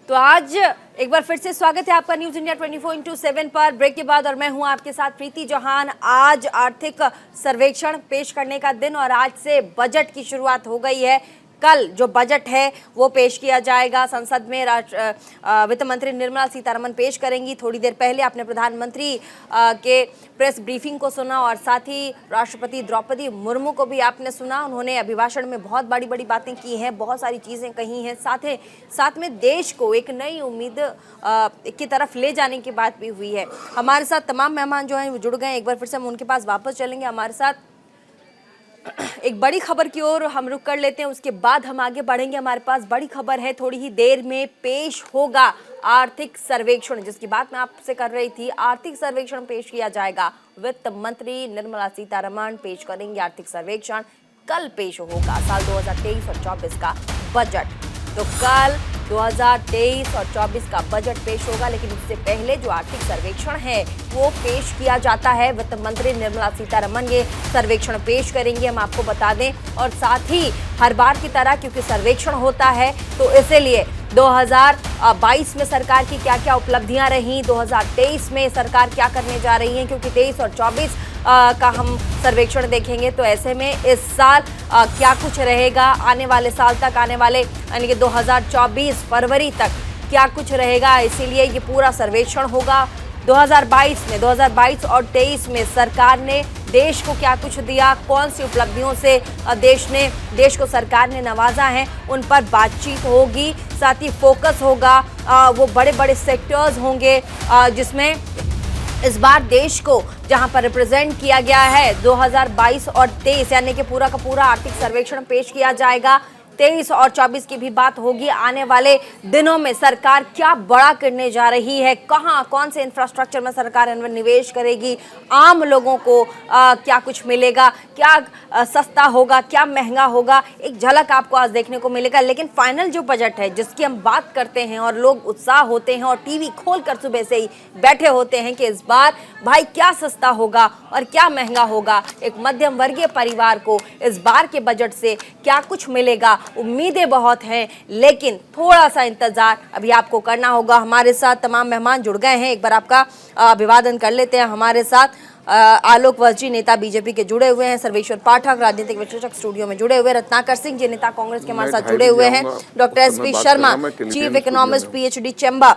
तो आज एक बार फिर से स्वागत है आपका न्यूज इंडिया 24/7 पर ब्रेक के बाद, और मैं हूं आपके साथ प्रीति चौहान। आज आर्थिक सर्वेक्षण पेश करने का दिन और आज से बजट की शुरुआत हो गई है। कल जो बजट है वो पेश किया जाएगा संसद में। वित्त मंत्री निर्मला सीतारमण पेश करेंगी। थोड़ी देर पहले आपने प्रधानमंत्री के प्रेस ब्रीफिंग को सुना और साथ ही राष्ट्रपति द्रौपदी मुर्मू को भी आपने सुना। उन्होंने अभिभाषण में बहुत बड़ी बड़ी बातें की हैं, बहुत सारी चीज़ें कही हैं। साथ में देश को एक नई उम्मीद की तरफ ले जाने की बात भी हुई है। हमारे साथ तमाम मेहमान जो हैं वो जुड़ गए। एक बार फिर से हम उनके पास वापस चलेंगे। हमारे साथ एक बड़ी खबर की ओर हम रुक कर लेते हैं, उसके बाद हम आगे बढ़ेंगे। हमारे पास बड़ी खबर है, थोड़ी ही देर में पेश होगा आर्थिक सर्वेक्षण, जिसकी बात मैं आपसे कर रही थी। आर्थिक सर्वेक्षण पेश किया जाएगा। वित्त मंत्री निर्मला सीतारमण पेश करेंगे आर्थिक सर्वेक्षण। कल पेश होगा साल 2023 और 24 का बजट। तो कल 2023 और 24 का बजट पेश होगा, लेकिन इससे पहले जो आर्थिक सर्वेक्षण है वो पेश किया जाता है। वित्त मंत्री निर्मला सीतारमण ये सर्वेक्षण पेश करेंगे, हम आपको बता दें। और साथ ही हर बार की तरह क्योंकि सर्वेक्षण होता है तो इसीलिए 2022 में सरकार की क्या क्या उपलब्धियां रहीं, 2023 में सरकार क्या करने जा रही है, क्योंकि 23 और 24 का हम सर्वेक्षण देखेंगे। तो ऐसे में इस साल क्या कुछ रहेगा, आने वाले साल तक, आने वाले यानी कि 2024 फरवरी तक क्या कुछ रहेगा, इसीलिए ये पूरा सर्वेक्षण होगा। 2022 और 23 में सरकार ने देश को क्या कुछ दिया, कौन सी उपलब्धियों से देश को सरकार ने नवाजा है, उन पर बातचीत होगी। साथ ही फोकस होगा, वो बड़े बड़े सेक्टर्स होंगे जिसमें इस बार देश को जहां पर रिप्रेजेंट किया गया है 2022 और 23 यानी कि पूरा का पूरा आर्थिक सर्वेक्षण पेश किया जाएगा। 23 और 24 की भी बात होगी। आने वाले दिनों में सरकार क्या बड़ा करने जा रही है, कहां कौन से इंफ्रास्ट्रक्चर में सरकार निवेश करेगी, आम लोगों को क्या कुछ मिलेगा, क्या सस्ता होगा, क्या महंगा होगा, एक झलक आपको आज देखने को मिलेगा। लेकिन फाइनल जो बजट है जिसकी हम बात करते हैं और लोग उत्साह होते हैं और टीवी खोलकर सुबह से ही बैठे होते हैं कि इस बार भाई क्या सस्ता होगा और क्या महंगा होगा, एक मध्यम वर्गीय परिवार को इस बार के बजट से क्या कुछ मिलेगा। उम्मीदें बहुत हैं, लेकिन थोड़ा सा इंतजार अभी आपको करना होगा। हमारे साथ तमाम मेहमान जुड़ गए हैं, एक बार आपका अभिवादन कर लेते हैं। हमारे साथ आलोक वजी नेता बीजेपी के जुड़े हुए हैं, सर्वेश्वर पाठक राजनीतिक विश्लेषक स्टूडियो में जुड़े हुए, रत्नाकर सिंह जी नेता कांग्रेस के हमारे साथ जुड़े हुए हैं, doctor SP Sharma chief economist PHD chamber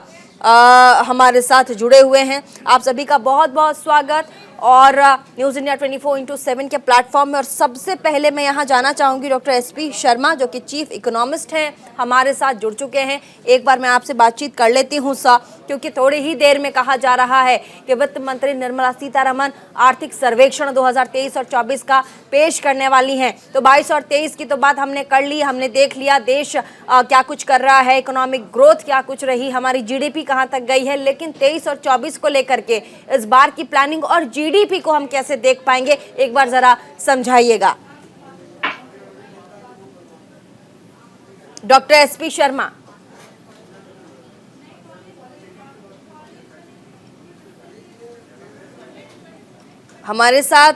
हमारे साथ जुड़े हुए हैं। आप सभी का बहुत बहुत स्वागत और न्यूज़ इंडिया 24/7 के प्लेटफॉर्म में। और सबसे पहले मैं यहाँ जाना चाहूँगी डॉक्टर एसपी शर्मा जो कि चीफ इकोनॉमिस्ट हैं, हमारे साथ जुड़ चुके हैं। एक बार मैं आपसे बातचीत कर लेती हूँ क्योंकि थोड़ी ही देर में कहा जा रहा है कि वित्त मंत्री निर्मला सीतारमण आर्थिक सर्वेक्षण 2023 और 24 का पेश करने वाली हैं। तो 22 और 23 की तो बात हमने कर ली, हमने देख लिया देश क्या कुछ कर रहा है, इकोनॉमिक ग्रोथ क्या कुछ रही, हमारी जीडीपी कहाँ तक गई है। लेकिन 23 और 24 को लेकर के इस बार की प्लानिंग और जीडीपी को हम कैसे देख पाएंगे, एक बार जरा समझाइएगा डॉक्टर एसपी शर्मा। हमारे साथ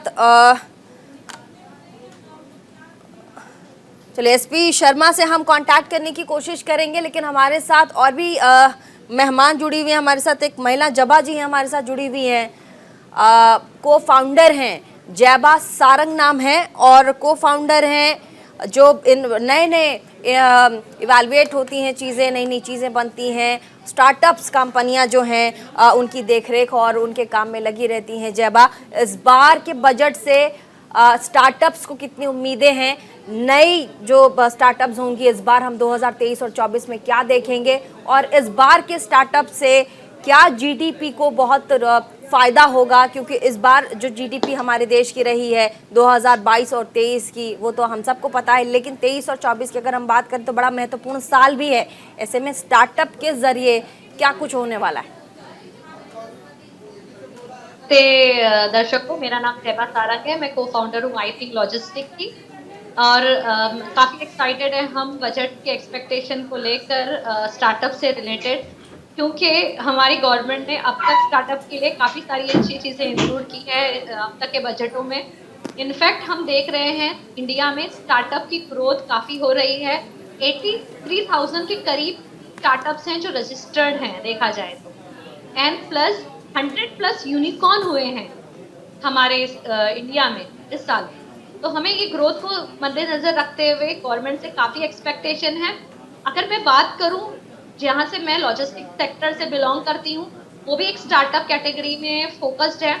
चलिए एसपी शर्मा से हम कांटेक्ट करने की कोशिश करेंगे, लेकिन हमारे साथ और भी मेहमान जुड़ी हुई हैं। हमारे साथ एक महिला जबा जी हैं, हमारे साथ जुड़ी हुई हैं, को फाउंडर हैं, जैबा सारंग नाम है, और को फाउंडर हैं जो इन नए इवैल्यूएट होती हैं चीज़ें, नई नई चीज़ें बनती हैं, स्टार्टअप्स कंपनियां जो हैं उनकी देखरेख और उनके काम में लगी रहती हैं। जैबा, इस बार के बजट से स्टार्टअप्स को कितनी उम्मीदें हैं, नई जो स्टार्टअप्स होंगी इस बार हम 2023 और 24 में क्या देखेंगे, और इस बार के स्टार्टअप से क्या जीडीपी को बहुत फ़ायदा होगा, क्योंकि इस बार जो जीडीपी हमारे देश की रही है 2022 और 23 की वो तो हम सबको पता है, लेकिन 23 और 24 की अगर हम बात करें तो बड़ा महत्वपूर्ण साल भी है। ऐसे में स्टार्टअप के ज़रिए क्या कुछ होने वाला है? दर्शकों, मेरा नाम जैबा सारंग है, मैं को फाउंडर हूँ आई थिंक लॉजिस्टिक की, और काफ़ी एक्साइटेड है हम बजट के एक्सपेक्टेशन को लेकर स्टार्टअप से रिलेटेड, क्योंकि हमारी गवर्नमेंट ने अब तक स्टार्टअप के लिए काफ़ी सारी अच्छी चीज़ें इंक्लूड की है अब तक के बजटों में। इनफैक्ट हम देख रहे हैं इंडिया में स्टार्टअप की ग्रोथ काफ़ी हो रही है। 83,000 के करीब स्टार्टअप्स हैं जो रजिस्टर्ड हैं देखा जाए तो, एंड प्लस 100+ यूनिकॉर्न हुए हैं हमारे इंडिया में इस साल। तो हमें ये ग्रोथ को मद्देनजर रखते हुए गवर्नमेंट से काफ़ी एक्सपेक्टेशन है। अगर मैं बात करूं, जहाँ से मैं लॉजिस्टिक सेक्टर से बिलोंग करती हूँ, वो भी एक स्टार्टअप कैटेगरी में फोकस्ड है।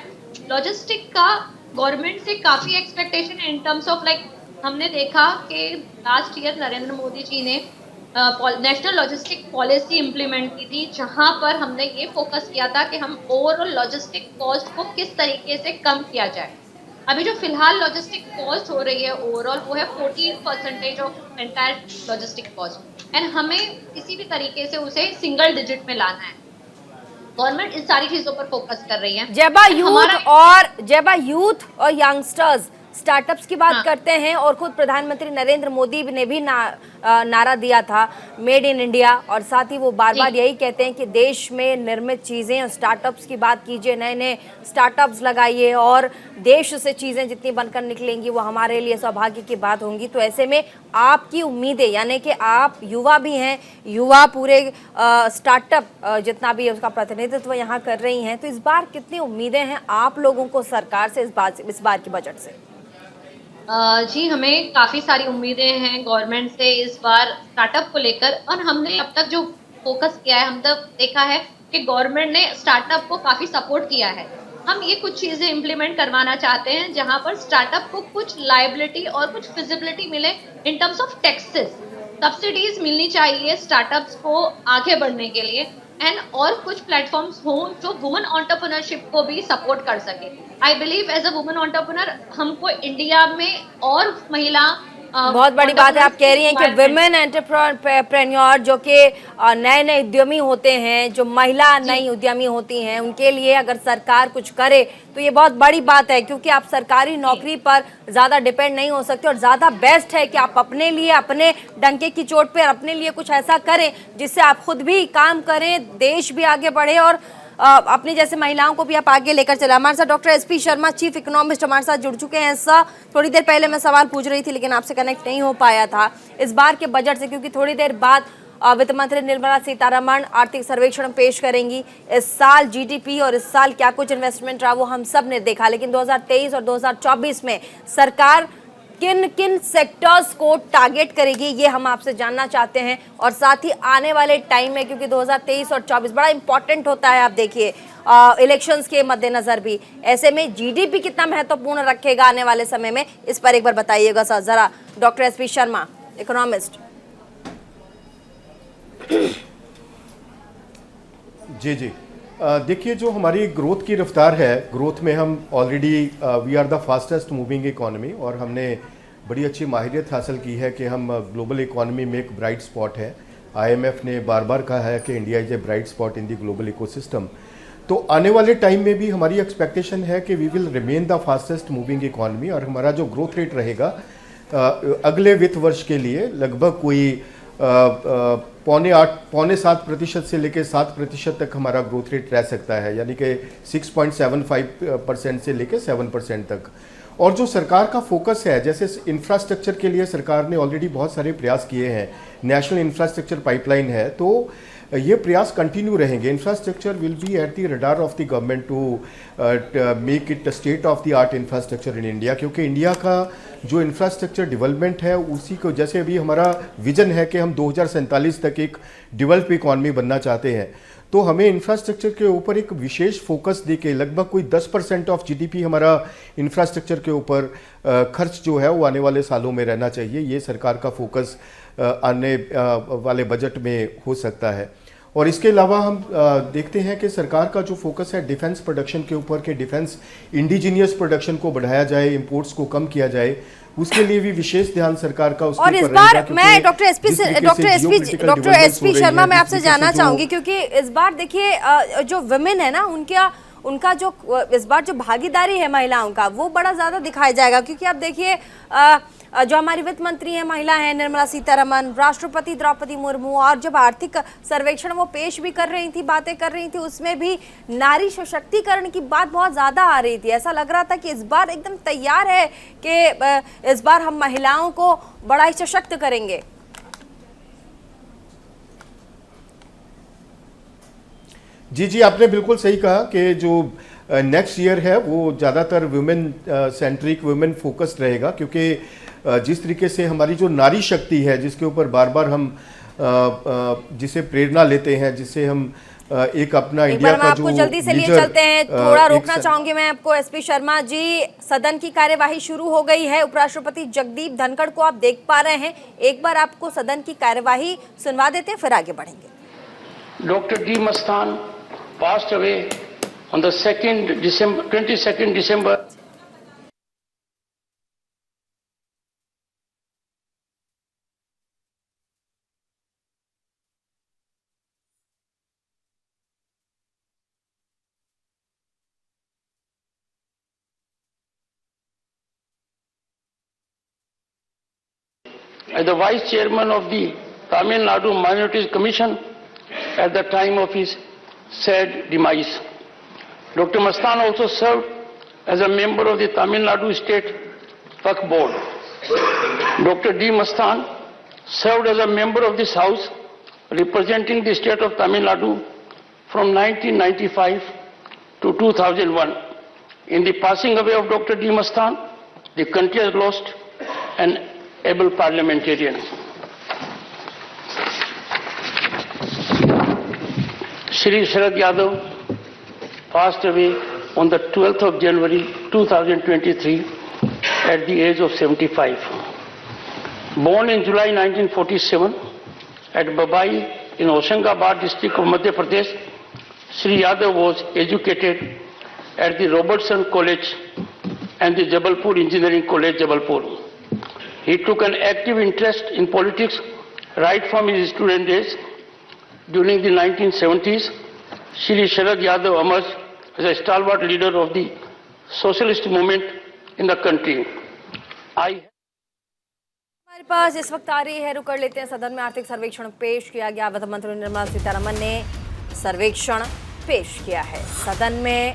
लॉजिस्टिक का गवर्नमेंट से काफ़ी एक्सपेक्टेशन है इन टर्म्स ऑफ लाइक, हमने देखा कि लास्ट ईयर नरेंद्र मोदी जी ने नेशनल लॉजिस्टिक पॉलिसी इम्प्लीमेंट की थी, जहां पर हमने ये फोकस किया था कि हम ओवरऑल लॉजिस्टिक कॉस्ट को किस तरीके से कम किया जाए। अभी जो फिलहाल लॉजिस्टिक कॉस्ट हो रही है ओवरऑल, वो है 14% of entire logistic cost, and हमें किसी भी तरीके से उसे सिंगल डिजिट में लाना है। गवर्नमेंट इन सारी चीजों पर फोकस कर रही है। जब यूथ और यंगस्टर्स स्टार्टअप्स की बात करते हैं, और खुद प्रधानमंत्री नरेंद्र मोदी ने भी नारा दिया था मेड इन इंडिया, और साथ ही वो बार बार यही कहते हैं कि देश में निर्मित चीज़ें और स्टार्टअप्स की बात कीजिए, नए नए स्टार्टअप्स लगाइए और देश से चीज़ें जितनी बनकर निकलेंगी वो हमारे लिए सौभाग्य की बात होंगी। तो ऐसे में आपकी उम्मीदें, यानी कि आप युवा भी हैं, युवा पूरे स्टार्टअप जितना भी है उसका प्रतिनिधित्व यहाँ कर रही हैं, तो इस बार कितनी उम्मीदें हैं आप लोगों को सरकार से, इस बार के बजट से? जी, हमें काफ़ी सारी उम्मीदें हैं गवर्नमेंट से इस बार स्टार्टअप को लेकर, और हमने अब तक जो फोकस किया है, हम तक देखा है कि गवर्नमेंट ने स्टार्टअप को काफ़ी सपोर्ट किया है। हम ये कुछ चीज़ें इम्प्लीमेंट करवाना चाहते हैं जहां पर स्टार्टअप को कुछ लायबिलिटी और कुछ फिजिबिलिटी मिले इन टर्म्स ऑफ टैक्सेस। सब्सिडीज मिलनी चाहिए स्टार्टअप्स को आगे बढ़ने के लिए, एंड और कुछ प्लेटफॉर्म्स हों जो वुमेन एंटरप्रेन्योरशिप को भी सपोर्ट कर सके। I believe as a women entrepreneur हमको इंडिया में और महिला बहुत बड़ी बात है आप कह रही हैं कि विमेन एंटरप्रेन्योर जो कि नए नए उद्यमी होते हैं, जो महिला नई उद्यमी होती हैं, उनके लिए अगर सरकार कुछ करे तो ये बहुत बड़ी बात है, क्योंकि आप सरकारी नौकरी पर ज़्यादा डिपेंड नहीं हो सकते, और ज़्यादा बेस्ट है कि आप अपने लिए, अपने डंके की चोट पर अपने लिए कुछ ऐसा करें जिससे आप खुद भी काम करें, देश भी आगे बढ़े और अपने जैसे महिलाओं को भी आप आगे लेकर चले। हमारे साथ doctor SP Sharma, chief economist, हमारे साथ जुड़ चुके हैं। सर, थोड़ी देर पहले मैं सवाल पूछ रही थी लेकिन आपसे कनेक्ट नहीं हो पाया था इस बार के बजट से, क्योंकि थोड़ी देर बाद वित्त मंत्री निर्मला सीतारमण आर्थिक सर्वेक्षण पेश करेंगी। इस साल जीडीपी और इस साल क्या कुछ इन्वेस्टमेंट रहा वो हम सब ने देखा, लेकिन 2023 और 2024 में सरकार किन किन सेक्टर्स को टारगेट करेगी ये हम आपसे जानना चाहते हैं, और साथ ही आने वाले टाइम में, क्योंकि 2023 और 24 बड़ा इंपॉर्टेंट होता है, आप देखिए इलेक्शंस के मद्देनजर भी, ऐसे में जीडीपी कितना महत्वपूर्ण रखेगा आने वाले समय में, इस पर एक बार बताइएगा सर जरा, डॉक्टर एसपी शर्मा, इकोनॉमिस्ट। जी जी, देखिए जो हमारी ग्रोथ की रफ्तार है, ग्रोथ में हम already we are the fastest moving economy, और हमने बड़ी अच्छी माहिरियत हासिल की है कि हम ग्लोबल इकॉनमी में एक ब्राइट स्पॉट है। आईएमएफ ने बार बार कहा है कि India is a bright spot in the global ecosystem. तो आने वाले टाइम में भी हमारी एक्सपेक्टेशन है कि we will remain the fastest moving economy, और हमारा जो ग्रोथ रेट रहेगा अगले वित्त वर्ष के लिए लगभग कोई 6.5-7% से लेकर 7% तक हमारा ग्रोथ रेट रह सकता है, यानी कि 6.75% से लेकर 7% तक। और जो सरकार का फोकस है, जैसे इंफ्रास्ट्रक्चर के लिए सरकार ने ऑलरेडी बहुत सारे प्रयास किए हैं, नेशनल इंफ्रास्ट्रक्चर पाइपलाइन है, तो ये प्रयास कंटिन्यू रहेंगे। Infrastructure will be at the radar of the government to make it state of the art infrastructure in India, क्योंकि इंडिया का जो इंफ्रास्ट्रक्चर डेवलपमेंट है उसी को, जैसे अभी हमारा विजन है कि हम 2047 तक एक डेवलप इकॉनमी बनना चाहते हैं, तो हमें इंफ्रास्ट्रक्चर के ऊपर एक विशेष फोकस देके लगभग कोई 10% ऑफ जीडीपी हमारा इंफ्रास्ट्रक्चर के ऊपर खर्च जो है वो आने वाले सालों में रहना चाहिए। ये सरकार का फोकस आने वाले बजट में हो सकता है। और इसके अलावा हम देखते हैं कि सरकार का जो फोकस है डिफेंस प्रोडक्शन के ऊपर, कि डिफेंस इंडिजीनियस प्रोडक्शन को बढ़ाया जाए, इंपोर्ट्स को कम किया जाए, उसके लिए भी विशेष ध्यान सरकार का उसके और इस बार मैं डॉक्टर एसपी शर्मा मैं आपसे जानना चाहूंगी, क्योंकि इस बार देखिए जो वुमेन है ना, उनका जो इस बार जो भागीदारी है महिलाओं का वो बड़ा ज्यादा दिखाया जाएगा, क्योंकि आप देखिए जो हमारी वित्त मंत्री है महिला है निर्मला सीतारमण, राष्ट्रपति द्रौपदी मुर्मू, और जब आर्थिक सर्वेक्षण वो पेश भी कर रही थी, बातें कर रही थी, उसमें भी नारी सशक्तिकरण की बात बहुत ज़्यादा आ रही थी। ऐसा लग रहा था कि इस बार एकदम तैयार है कि इस बार हम महिलाओं को बड़ा ही सशक्त करेंगे। जी जी, आपने बिल्कुल सही कहा कि जो नेक्स्ट ईयर है वो ज़्यादातर वुमेन सेंट्रिक, वुमेन फोकस्ड रहेगा, क्योंकि जिस तरीके से हमारी जो नारी शक्ति है, जिसके ऊपर बार बार हम जिसे प्रेरणा लेते हैं, जिससे हम एक अपना एक इंडिया बार हम का आपको जो जल्दी से लिए लीडर, चलते हैं, थोड़ा एक रोकना चाहूंगी मैं आपको। एसपी शर्मा जी, सदन की कार्यवाही शुरू हो गई है, उपराष्ट्रपति जगदीप धनखड़ को आप देख पा रहे हैं। एक बार आपको सदन की कार्यवाही सुनवा देते हैं, फिर आगे बढ़ेंगे। Dr. D. Mastan passed away on the 22nd December. As the Vice Chairman of the Tamil Nadu Minorities Commission at the time of his sad demise. Dr. Mastan also served as a member of the Tamil Nadu State Waqf Board. Dr. D. Mastan served as a member of this House representing the state of Tamil Nadu from 1995 to 2001. In the passing away of Dr. D. Mastan, the country has lost an able parliamentarian. Shri Sharad Yadav passed away on the 12th of January 2023 at the age of 75. Born in July 1947 at Babai in Hoshangabad district of Madhya Pradesh, Shri Yadav was educated at the Robertson College and the Jabalpur Engineering College, Jabalpur. He took an active interest in politics right from his student days. During the 1970s, Shri Sharad Yadav emerged as a stalwart leader of the socialist movement in the country. हमारे पास इस वक्त आ रही है, रुक कर लेते हैं। सदन में आर्थिक सर्वेक्षण पेश किया गया। वित्त मंत्री निर्मला सीतारमण ने सर्वेक्षण पेश किया है। सदन में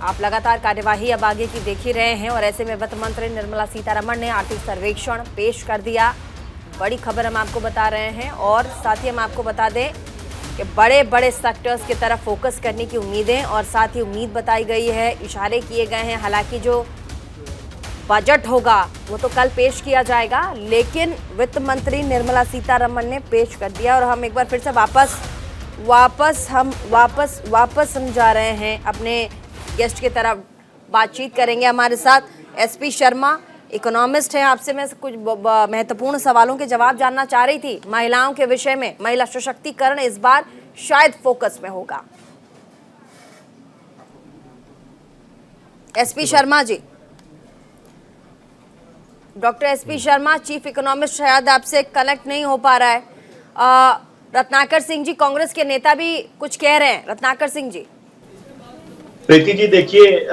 आप लगातार कार्यवाही अब आगे की देख ही रहे हैं, और ऐसे में वित्त मंत्री निर्मला सीतारमण ने आर्थिक सर्वेक्षण पेश कर दिया। बड़ी खबर हम आपको बता रहे हैं, और साथ ही हम आपको बता दें कि बड़े बड़े सेक्टर्स की तरफ फोकस करने की उम्मीदें और साथ ही उम्मीद बताई गई है, इशारे किए गए हैं। हालांकि जो बजट होगा वो तो कल पेश किया जाएगा, लेकिन वित्त मंत्री निर्मला सीतारमण ने पेश कर दिया। और हम एक बार फिर से वापस हम जा रहे हैं अपने गेस्ट की तरफ। बातचीत करेंगे हमारे साथ एसपी शर्मा, इकोनॉमिस्ट हैं। आपसे मैं कुछ महत्वपूर्ण सवालों के जवाब जानना चाह रही थी। महिलाओं के विषय में, महिला सशक्तिकरण इस बार शायद फोकस में होगा। SP Sharma ji, doctor SP Sharma, chief economist, शायद आपसे कनेक्ट नहीं हो पा रहा है। रत्नाकर सिंह जी, कांग्रेस के नेता, भी कुछ कह रहे हैं। रत्नाकर सिंह जी। प्रीति जी, देखिए,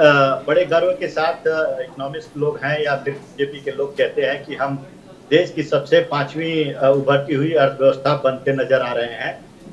बड़े गर्व के साथ इकोनॉमिस्ट लोग हैं या फिर बीजेपी के लोग कहते हैं कि हम देश की सबसे 5वीं उभरती हुई अर्थव्यवस्था बनते नजर आ रहे हैं।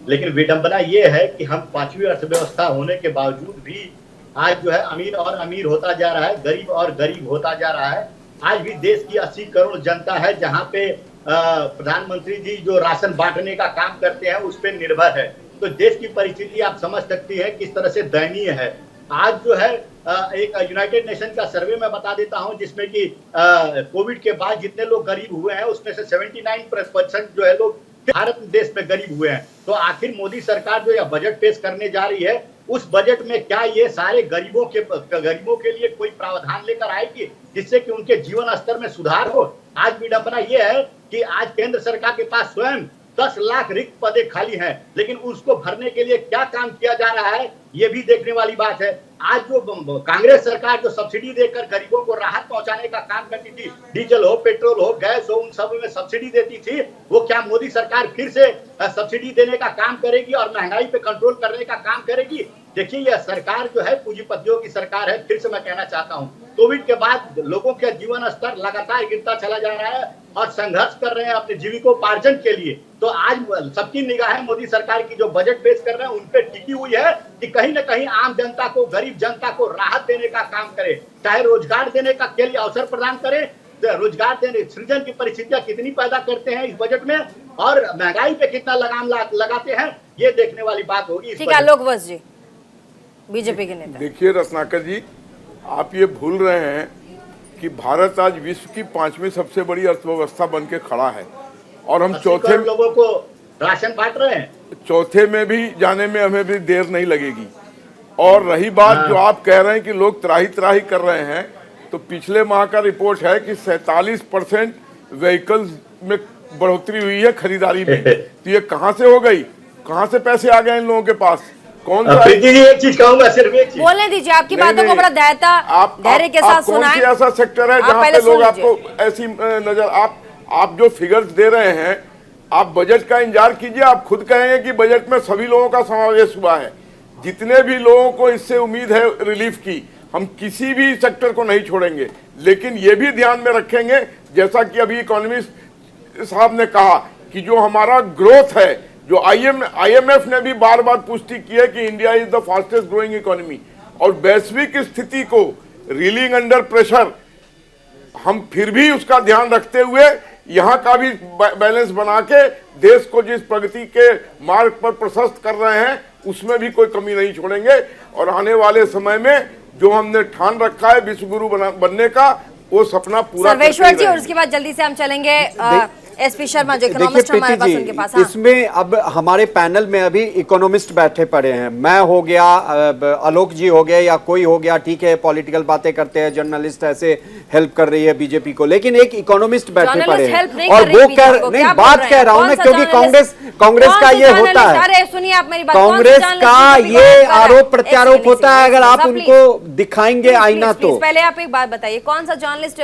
लेकिन विडंबना ये है कि हम 5वीं अर्थव्यवस्था होने के बावजूद भी आज जो है अमीर और अमीर होता जा रहा है, गरीब और गरीब होता जा रहा है। आज भी देश की 80 करोड़ जनता है जहां पे प्रधानमंत्री जी जो राशन बांटने का काम करते हैं उस पर निर्भर है। तो देश की परिस्थिति आप समझ सकती है किस तरह से दयनीय है। आज जो है एक यूनाइटेड नेशन का सर्वे मैं बता देता हूं, जिसमें कि कोविड के बाद जितने लोग गरीब हुए हैं उसमें से 79% जो है लोग भारत देश में गरीब हुए हैं। तो आखिर मोदी सरकार जो यह बजट पेश करने जा रही है, उस बजट में क्या ये सारे गरीबों के लिए कोई प्रावधान लेकर आएगी जिससे कि उनके जीवन स्तर में सुधार हो? आज विडंबना ये है कि आज केंद्र सरकार के पास स्वयं 10 लाख रिक्त पदे खाली हैं, लेकिन उसको भरने के लिए क्या काम किया जा रहा है ये भी देखने वाली बात है। आज जो कांग्रेस सरकार जो सब्सिडी देकर गरीबों को राहत पहुंचाने का काम करती थी, डीजल हो, पेट्रोल हो, गैस हो, उन सब में सब्सिडी देती थी, वो क्या मोदी सरकार फिर से सब्सिडी देने का काम करेगी और महंगाई पे कंट्रोल करने का काम करेगी? देखिए, यह सरकार जो है पूंजीपतियों की सरकार है। फिर से मैं कहना चाहता हूं, कोविड के बाद लोगों का जीवन स्तर लगातार गिरता चला जा रहा है और संघर्ष कर रहे हैं अपने जीविकोपार्जन के लिए। तो आज सबकी निगाहें मोदी सरकार की जो बजट पेश कर रहे हैं उन पे टिकी हुई है कि कहीं ना कहीं आम जनता को, गरीब जनता को राहत देने का काम करे, चाहे रोजगार देने का के लिए अवसर प्रदान करे, रोजगार देने सृजन की परिस्थितियां कितनी पैदा करते हैं इस बजट में, और महंगाई पे कितना लगाम लगाते हैं, ये देखने वाली बात होगी। ठीक है, आलोक बस जी, बीजेपी के नेता। देखिए रत्नाकर जी, आप ये भूल रहे हैं कि भारत आज विश्व की 5वीं सबसे बड़ी अर्थव्यवस्था बन के खड़ा है, और हम 80 करोड़ लोगों को राशन बांट रहे हैं। चौथे में भी जाने में हमें भी देर नहीं लगेगी। और रही बात जो आप कह रहे हैं कि लोग त्राही त्राही कर रहे हैं, तो पिछले माह का रिपोर्ट है कि 47% व्हीकल्स में बढ़ोतरी हुई है खरीदारी में। तो ये कहां से हो गई, कहां से पैसे आ गए इन लोगों के पास? कौन सा? प्रीति जी एक चीज कहूंगा, सिर्फ एक चीज बोलने दीजिए, आपकी बातों को बड़ा धैर्य के साथ सुनाएं। कौन सा ऐसा सेक्टर है जहां पे लोग आपको ऐसी नजर, आप जो फिगर्स दे रहे हैं, आप बजट का इंतजार कीजिए, आप खुद कहेंगे कि बजट में सभी लोगों का समावेश हुआ है। जितने भी लोगों को इससे उम्मीद है रिलीफ की, हम किसी भी सेक्टर को नहीं छोड़ेंगे, लेकिन ये भी ध्यान में रखेंगे, जैसा कि अभी इकोनॉमिस्ट साहब ने कहा कि जो हमारा ग्रोथ है, जो IMF ने भी बार बार पुष्टि की है कि India is the fastest growing economy, और वैश्विक स्थिति को रीलिंग अंडर प्रेशर, हम फिर भी उसका ध्यान रखते हुए यहाँ का भी बैलेंस बना के देश को जिस प्रगति के मार्ग पर प्रशस्त कर रहे हैं, उसमें भी कोई कमी नहीं छोड़ेंगे। और आने वाले समय में जो हमने ठान रखा है विश्व गुरु बनने का, वो सपना पूरा सर्वेश्वर जी, और उसके बाद जल्दी से हम चलेंगे SP शर्मा जो इकोनॉमिस्ट हमारे पास, उनके पास। हाँ। इसमें अब हमारे पैनल में अभी इकोनॉमिस्ट बैठे पड़े हैं, मैं हो गया, आलोक जी हो गए, या कोई हो गया, ठीक है, पॉलिटिकल बातें करते हैं, जर्नलिस्ट ऐसे हेल्प कर रही है बीजेपी को, लेकिन एक इकोनॉमिस्ट बैठे पड़े हैं, और वो नहीं बात कह रहा हूं मैं, क्योंकि कांग्रेस का ये होता है, सुनिए आप मेरी बात, कांग्रेस का ये आरोप प्रत्यारोप होता है, अगर आप उनको दिखाएंगे आईना तो। पहले आप एक बात बताइए, कौन सा जर्नलिस्ट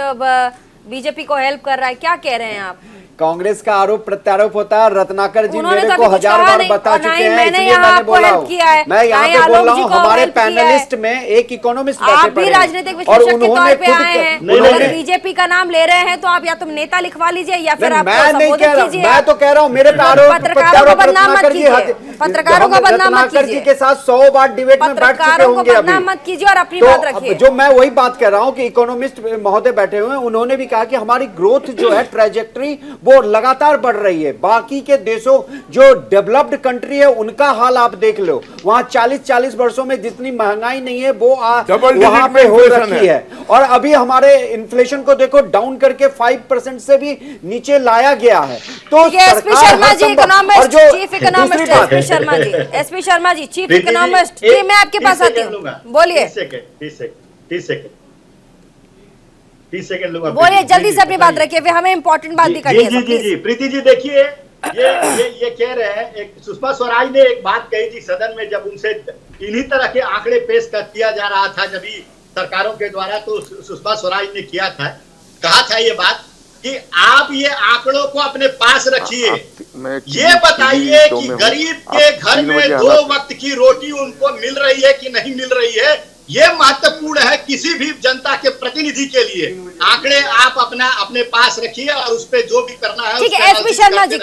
बीजेपी को हेल्प कर रहा है, क्या कह रहे हैं आप? कांग्रेस का आरोप प्रत्यारोप होता है, रत्नाकर जी मेरे तो को 1000 बार बता चुके हैं, इसलिए मैंने बोला हूं। मैं यहाँ पे बोल रहा हूँ, हमारे पैनलिस्ट में एक इकोनॉमिस्ट बैठे पड़े हैं, राजनीतिक विश्लेषक के तौर पे आए हैं, अगर बीजेपी का नाम ले रहे हैं तो आप या तुम नेता लिखवा लीजिए, या फिर आप संबोधित कीजिए। मैं तो कह रहा हूँ, मेरे पे आरोप पत्रकारों को बदनाम मत कीजिए, के साथ 100 बार डिबेट में बैठ चुके होंगे, बदनाम मत कीजिए और अपनी बात रखिए। जो मैं वही बात कह रहा हूँ कि इकोनॉमिस्ट महोदय बैठे हुए हैं, उन्होंने भी कहा कि हमारी ग्रोथ जो है, ट्रैजेक्टरी, वो लगातार बढ़ रही है। बाकी के देशों जो डेवलप्ड कंट्री है, उनका हाल आप देख लो, वहां 40 वर्षों में जितनी महंगाई नहीं है वो वहां पे हो रखी है, और अभी हमारे इन्फ्लेशन को देखो डाउन करके 5% से भी नीचे लाया गया है। तो SP Sharma ji, economist, chief economist SP Sharma ji, SP Sharma ji, chief economist ji, मैं आपके पास आती हूँ, बोलिए। 30 सेकंड लूंगा, बोलिए जल्दी से, अपनी बात रखिए, हमें इंपॉर्टेंट बात भी करनी है। जी प्रीति जी, देखिए ये कह रहे हैं, एक सुषमा स्वराज ने एक बात कही थी सदन में, जब उनसे इन्हीं तरह के आंकड़े पेश किया जा रहा था जब सरकारों के द्वारा, तो सुषमा स्वराज ने कहा था ये बात कि आप ये आंकड़ों को अपने पास रखिए, ये बताइए कि गरीब के घर में 2 वक्त की रोटी उनको मिल रही है कि नहीं मिल रही है, ये महत्वपूर्ण है किसी भी जनता के प्रतिनिधि के लिए। आंकड़े आप अपने पास रखिए और उस पे जो भी करना है। ठीक है SP शर्मा जी,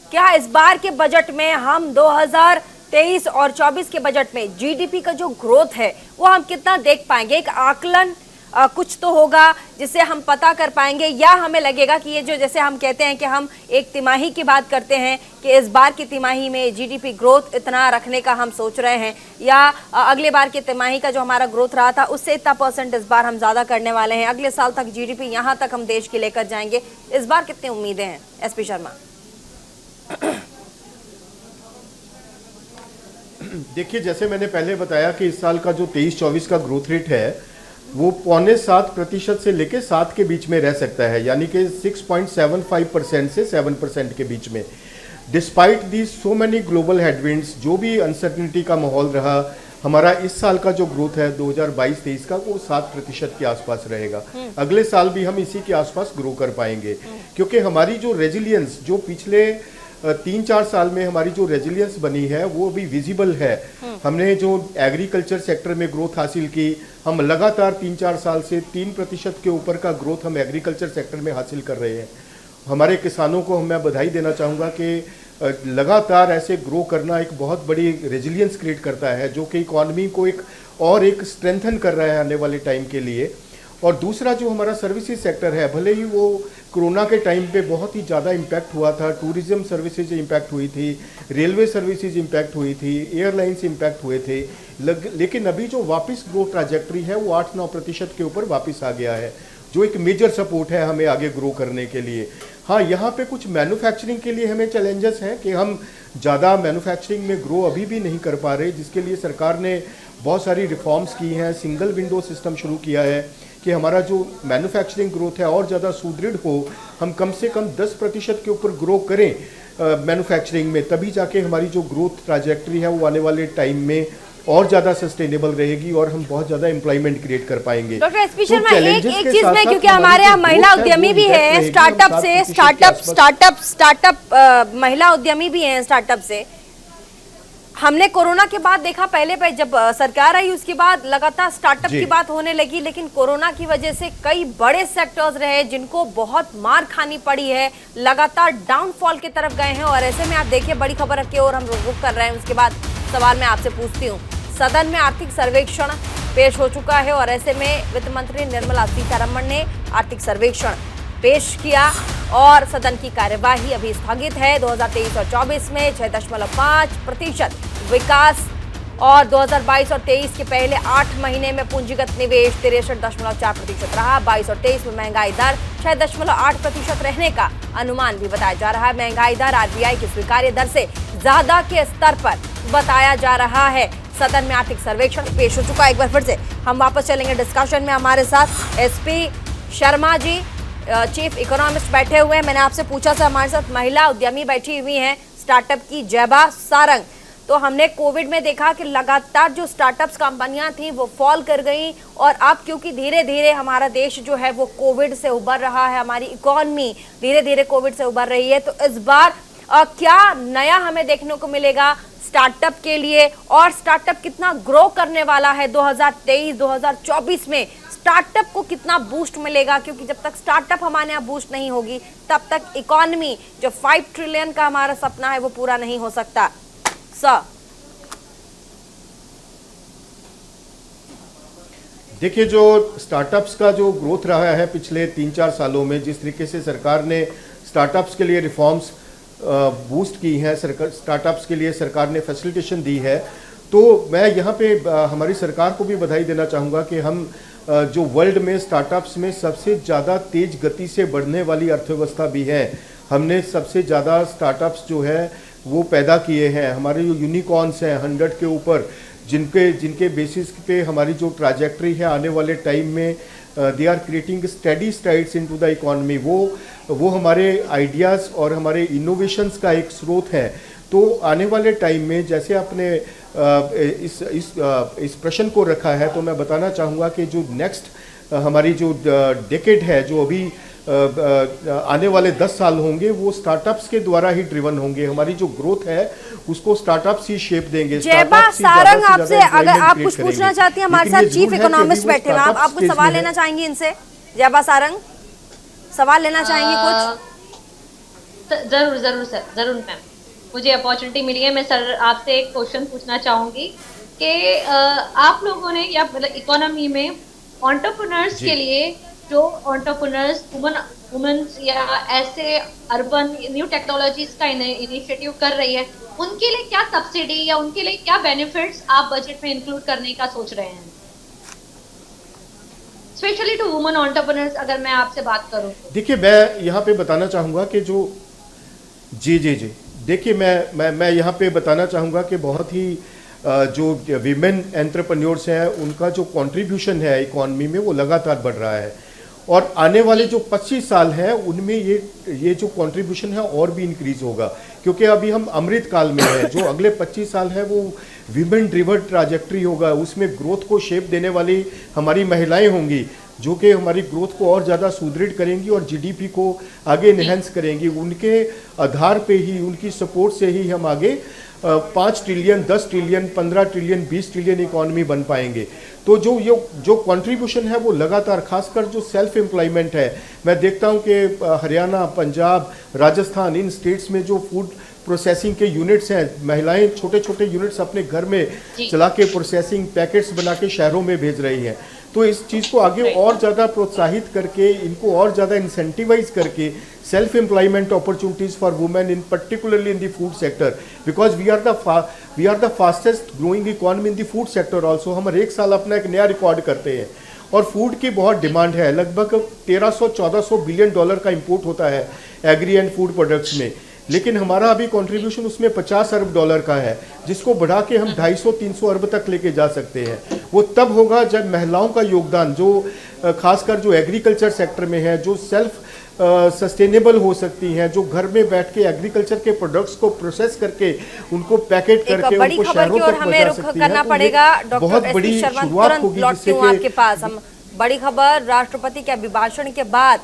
क्या इस बार के बजट में हम 2023 और 24 के बजट में GDP का जो ग्रोथ है वो हम कितना देख पाएंगे? एक आकलन कुछ तो होगा जिससे हम पता कर पाएंगे, या हमें लगेगा कि ये जो, जैसे हम कहते हैं कि हम एक तिमाही की बात करते हैं कि इस बार की तिमाही में GDP ग्रोथ इतना रखने का हम सोच रहे हैं, या अगले बार की तिमाही का जो हमारा ग्रोथ रहा था उससे इतना % इस बार हम ज़्यादा करने वाले हैं, अगले साल तक GDP यहाँ तक हम देश की लेकर जाएंगे, इस बार कितनी उम्मीदें हैं SP शर्मा? देखिए, जैसे मैंने पहले बताया कि इस साल का जो 23-24 का ग्रोथ रेट है वो 6.25% से लेके 7 के बीच में रह सकता है, यानी कि 6.75% से 7% के बीच में। डिस्पाइट दी सो मैनी ग्लोबल हेडविंड्स, जो भी अनसर्टिनिटी का माहौल रहा, हमारा इस साल का जो ग्रोथ है 2022-23 का, वो 7% के आसपास रहेगा। अगले साल भी हम इसी के आसपास ग्रो कर पाएंगे, क्योंकि हमारी जो रेजिलियंस, जो पिछले 3-4 साल में हमारी जो रेजिलियंस बनी है वो भी विजिबल है। हमने जो एग्रीकल्चर सेक्टर में ग्रोथ हासिल की, हम लगातार 3-4 साल से 3% के ऊपर का ग्रोथ हम एग्रीकल्चर सेक्टर में हासिल कर रहे हैं। हमारे किसानों को मैं बधाई देना चाहूँगा कि लगातार ऐसे ग्रो करना एक बहुत बड़ी रेजिलियंस क्रिएट करता है, जो कि इकॉनमी को एक स्ट्रेंथन कर रहा है आने वाले टाइम के लिए। और दूसरा जो हमारा सर्विसेज सेक्टर है, भले ही वो कोरोना के टाइम पे बहुत ही ज़्यादा इम्पैक्ट हुआ था, टूरिज्म सर्विसेज इम्पैक्ट हुई थी, रेलवे सर्विसेज इम्पैक्ट हुई थी, एयरलाइंस इम्पैक्ट हुए थे, लेकिन अभी जो वापस ग्रो ट्रैजेक्टरी है वो 8-9% के ऊपर वापस आ गया है, जो एक मेजर सपोर्ट है हमें आगे ग्रो करने के लिए। हाँ, यहाँ पे कुछ मैन्युफैक्चरिंग के लिए हमें चैलेंजेस हैं कि हम ज़्यादा मैन्युफैक्चरिंग में ग्रो अभी भी नहीं कर पा रहे, जिसके लिए सरकार ने बहुत सारी रिफॉर्म्स की हैं, सिंगल विंडो सिस्टम शुरू किया है कि हमारा जो मैन्युफैक्चरिंग ग्रोथ है और ज़्यादा सुदृढ़ हो, हम कम से कम 10% के ऊपर ग्रो करें मैन्युफैक्चरिंग में, तभी जाके हमारी जो ग्रोथ ट्रैजेक्टरी है वो आने वाले टाइम में और ज़्यादा सस्टेनेबल रहेगी और हम बहुत ज़्यादा एम्प्लॉयमेंट क्रिएट कर पाएंगे। डॉक्टर एसपी शर्मा, एक चीज में, क्योंकि हमारे यहाँ महिला उद्यमी भी है स्टार्टअप से, स्टार्टअप महिला उद्यमी भी हैं स्टार्टअप से। हमने कोरोना के बाद देखा, पहले जब सरकार आई उसके बाद लगातार स्टार्टअप की बात होने लगी, लेकिन कोरोना की वजह से कई बड़े सेक्टर्स रहे जिनको बहुत मार खानी पड़ी है, लगातार डाउनफॉल की तरफ गए हैं। और ऐसे में आप देखिए, बड़ी खबर की ओर हम रुख कर रहे हैं। उसके बाद सवाल मैं आपसे पूछती हूँ, सदन में आर्थिक सर्वेक्षण पेश हो चुका है और ऐसे में वित्त मंत्री निर्मला सीतारमण ने आर्थिक सर्वेक्षण पेश किया और सदन की कार्यवाही अभी स्थगित है। 2023 और 24 में 6.5% विकास और 2022 और 23 के पहले 8 महीने में पूंजीगत निवेश 63.4% रहा। 22 और 23 में महंगाई दर 6.8% रहने का अनुमान भी बताया जा रहा है। महंगाई दर आरबीआई की स्वीकार्य दर से ज्यादा के स्तर पर बताया जा रहा है। सदन में आर्थिक सर्वेक्षण पेश हो चुका है। एक बार फिर से हम वापस चलेंगे डिस्कशन में। हमारे साथ SP Sharma ji, chief economist बैठे हुए हैं। मैंने आपसे पूछा था, हमारे साथ महिला उद्यमी बैठी हुई हैं स्टार्टअप की, जयबा सारंग। तो हमने कोविड में देखा कि लगातार जो स्टार्टअप्स कंपनियां थी वो फॉल कर गई, और अब क्योंकि धीरे धीरे हमारा देश जो है वो कोविड से उबर रहा है, हमारी इकोनॉमी धीरे धीरे कोविड से उबर रही है, तो इस बार क्या नया हमें देखने को मिलेगा स्टार्टअप के लिए, और स्टार्टअप कितना ग्रो करने वाला है 2023-2024 में? स्टार्टअप को कितना बूस्ट मिलेगा? क्योंकि जब तक स्टार्टअप हमारे यहाँ बूस्ट नहीं होगी तब तक इकोनॉमी, जो 5 ट्रिलियन का हमारा सपना है, वो पूरा नहीं हो सकता। सर देखिए, जो स्टार्टअप्स का जो ग्रोथ रहा है पिछले 3-4 सालों में, जिस तरीके से सरकार ने स्टार्टअप्स के लिए रिफॉर्म्स बूस्ट की हैं, स्टार्टअप्स के लिए सरकार ने फैसिलिटेशन दी है, तो मैं यहाँ पे हमारी सरकार को भी बधाई देना चाहूँगा कि हम जो वर्ल्ड में स्टार्टअप्स में सबसे ज़्यादा तेज गति से बढ़ने वाली अर्थव्यवस्था भी है। हमने सबसे ज़्यादा स्टार्टअप्स जो है वो पैदा किए हैं। हमारे जो यूनिकॉर्न्स हैं 100 के ऊपर, जिनके बेसिस पे हमारी जो ट्रैजेक्टरी है आने वाले टाइम में, they are creating steady strides into the economy. वो हमारे आइडियाज़ और हमारे इनोवेशंस का एक स्रोत है। तो आने वाले टाइम में, जैसे आपने इस प्रश्न को रखा है, तो मैं बताना चाहूँगा कि जो नेक्स्ट हमारी जो डेकेड है, जो अभी आने वाले 10 साल होंगे, वो स्टार्टअप्स के द्वारा ही ड्रिवन होंगे। हमारी जो ग्रोथ है उसको स्टार्टअप्स ही शेप देंगे। जयबा सारंग, आपसे अगर आप कुछ पूछना चाहती हैं, हमारे साथ चीफ इकोनॉमिस्ट बैठे हैं, आप कुछ सवाल लेना चाहेंगी इनसे? जयबा सारंग, सवाल लेना चाहेंगी कुछ? जरूर जरूर सर, जरूर मैम, मुझे अपॉर्चुनिटी मिली है। मैं सर आपसे एक क्वेश्चन पूछना चाहूंगी कि आप लोगों ने, या मतलब इकोनॉमी में एंटरप्रेन्योर्स के लिए, जो एंटरप्रेन्योर्स वुमेन्स या ऐसे अर्बन न्यू टेक्नोलॉजीज का इनिशिएटिव कर रही है, उनके लिए क्या सब्सिडी या उनके लिए क्या बेनिफिट्स आप बजट में इंक्लूड करने का सोच रहे हैं, स्पेशली टू वुमेन एंटरप्रेन्योर्स, अगर मैं आपसे बात करूं? देखिए, मैं यहाँ पे बताना चाहूँगा कि जो जी देखिए, मैं यहाँ पे बताना चाहूँगा कि बहुत ही जो विमेन एंटरप्रेन्योर्स हैं, उनका जो कंट्रीब्यूशन है इकोनॉमी में वो लगातार बढ़ रहा है, और आने वाले जो 25 साल हैं उनमें ये जो कंट्रीब्यूशन है और भी इंक्रीज होगा, क्योंकि अभी हम अमृत काल में हैं। जो अगले 25 साल है वो विमेन ड्रिवन ट्रैजेक्टरी होगा। उसमें ग्रोथ को शेप देने वाली हमारी महिलाएं होंगी, जो कि हमारी ग्रोथ को और ज़्यादा सुदृढ़ करेंगी और जीडीपी को आगे इनहेंस करेंगी। उनके आधार पे ही, उनकी सपोर्ट से ही हम आगे 5 trillion, 10 trillion, 15 trillion, 20 trillion economy बन पाएंगे। तो जो कंट्रीब्यूशन है वो लगातार, खासकर जो सेल्फ एम्प्लॉयमेंट है, मैं देखता हूँ कि हरियाणा, पंजाब, राजस्थान, इन स्टेट्स में जो फूड प्रोसेसिंग के यूनिट्स हैं, महिलाएं छोटे छोटे यूनिट्स अपने घर में चला के प्रोसेसिंग पैकेट्स बना के शहरों में भेज रही हैं। तो इस चीज़ को आगे और ज़्यादा प्रोत्साहित करके, इनको और ज़्यादा इंसेंटिवाइज करके self employment opportunities for women in particularly in the food sector, because we are the fastest growing economy in the food sector also. हम हर एक साल अपना एक नया रिकॉर्ड करते हैं और फूड की बहुत डिमांड है। लगभग 1300-1400 बिलियन डॉलर का इंपोर्ट होता है एग्री एंड फूड प्रोडक्ट्स में, लेकिन हमारा अभी कंट्रीब्यूशन उसमें 50 अरब डॉलर का है, जिसको बढ़ा के हम 250-300 अरब तक लेके जा सकते हैं। वो तब होगा जब महिलाओं का योगदान, जो खासकर जो एग्रीकल्चर सेक्टर में है, जो सेल्फ सस्टेनेबल हो सकती हैं, जो घर में बैठ के एग्रीकल्चर के प्रोडक्ट्स को प्रोसेस करके उनको पैकेट करके उनको शहरों तक पहुंचा सकती है। करना पड़ेगा। बहुत डॉक्टर बड़ी एसपी शर्मा, शुरुआत तुरंत होगी लौटती जिससे हूं आपके पास। हम बड़ी खबर, राष्ट्रपति के अभिभाषण के बाद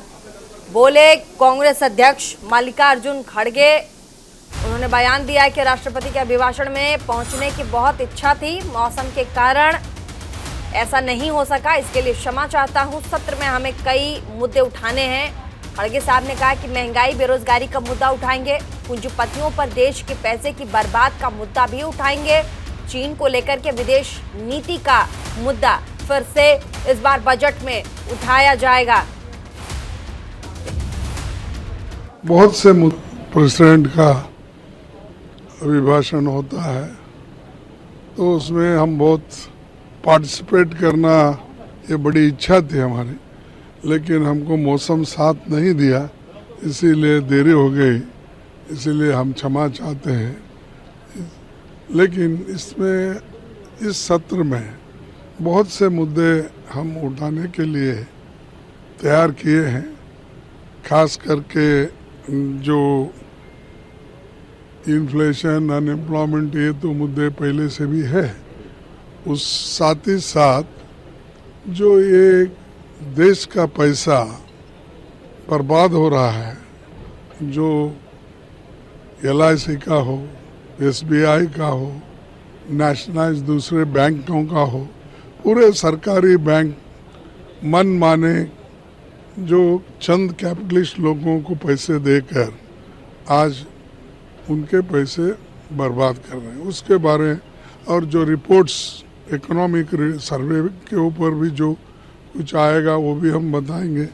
बोले कांग्रेस अध्यक्ष मल्लिकार्जुन खड़गे। उन्होंने बयान दिया है कि राष्ट्रपति के अभिभाषण में पहुंचने की बहुत इच्छा थी, मौसम के कारण ऐसा नहीं हो सका, इसके लिए क्षमा चाहता हूं। सत्र में हमें कई मुद्दे उठाने हैं। खड़गे साहब ने कहा कि महंगाई, बेरोजगारी का मुद्दा उठाएंगे, पूंजीपतियों पर देश के पैसे की बर्बाद का मुद्दा भी उठाएंगे, चीन को लेकर के विदेश नीति का मुद्दा फिर से इस बार बजट में उठाया जाएगा। बहुत से प्रेसिडेंट का अभिभाषण होता है तो उसमें हम बहुत पार्टिसिपेट करना, ये बड़ी इच्छा थी हमारी, लेकिन हमको मौसम साथ नहीं दिया, इसीलिए देरी हो गई, इसीलिए हम क्षमा चाहते हैं। लेकिन इसमें, इस सत्र में बहुत से मुद्दे हम उठाने के लिए तैयार किए हैं, खास करके जो इन्फ्लेशन, अनएम्प्लॉयमेंट, ये तो मुद्दे पहले से भी है। उस साथ ही साथ जो ये देश का पैसा बर्बाद हो रहा है, जो LIC का हो, SBI का हो, नेशनलाइज दूसरे बैंकों का हो, पूरे सरकारी बैंक मन माने जो चंद कैपिटलिस्ट लोगों को पैसे देकर आज उनके पैसे बर्बाद कर रहे हैं, उसके बारे और जो रिपोर्ट्स इकोनॉमिक सर्वे के ऊपर भी जो कुछ आएगा वो भी हम बताएंगे।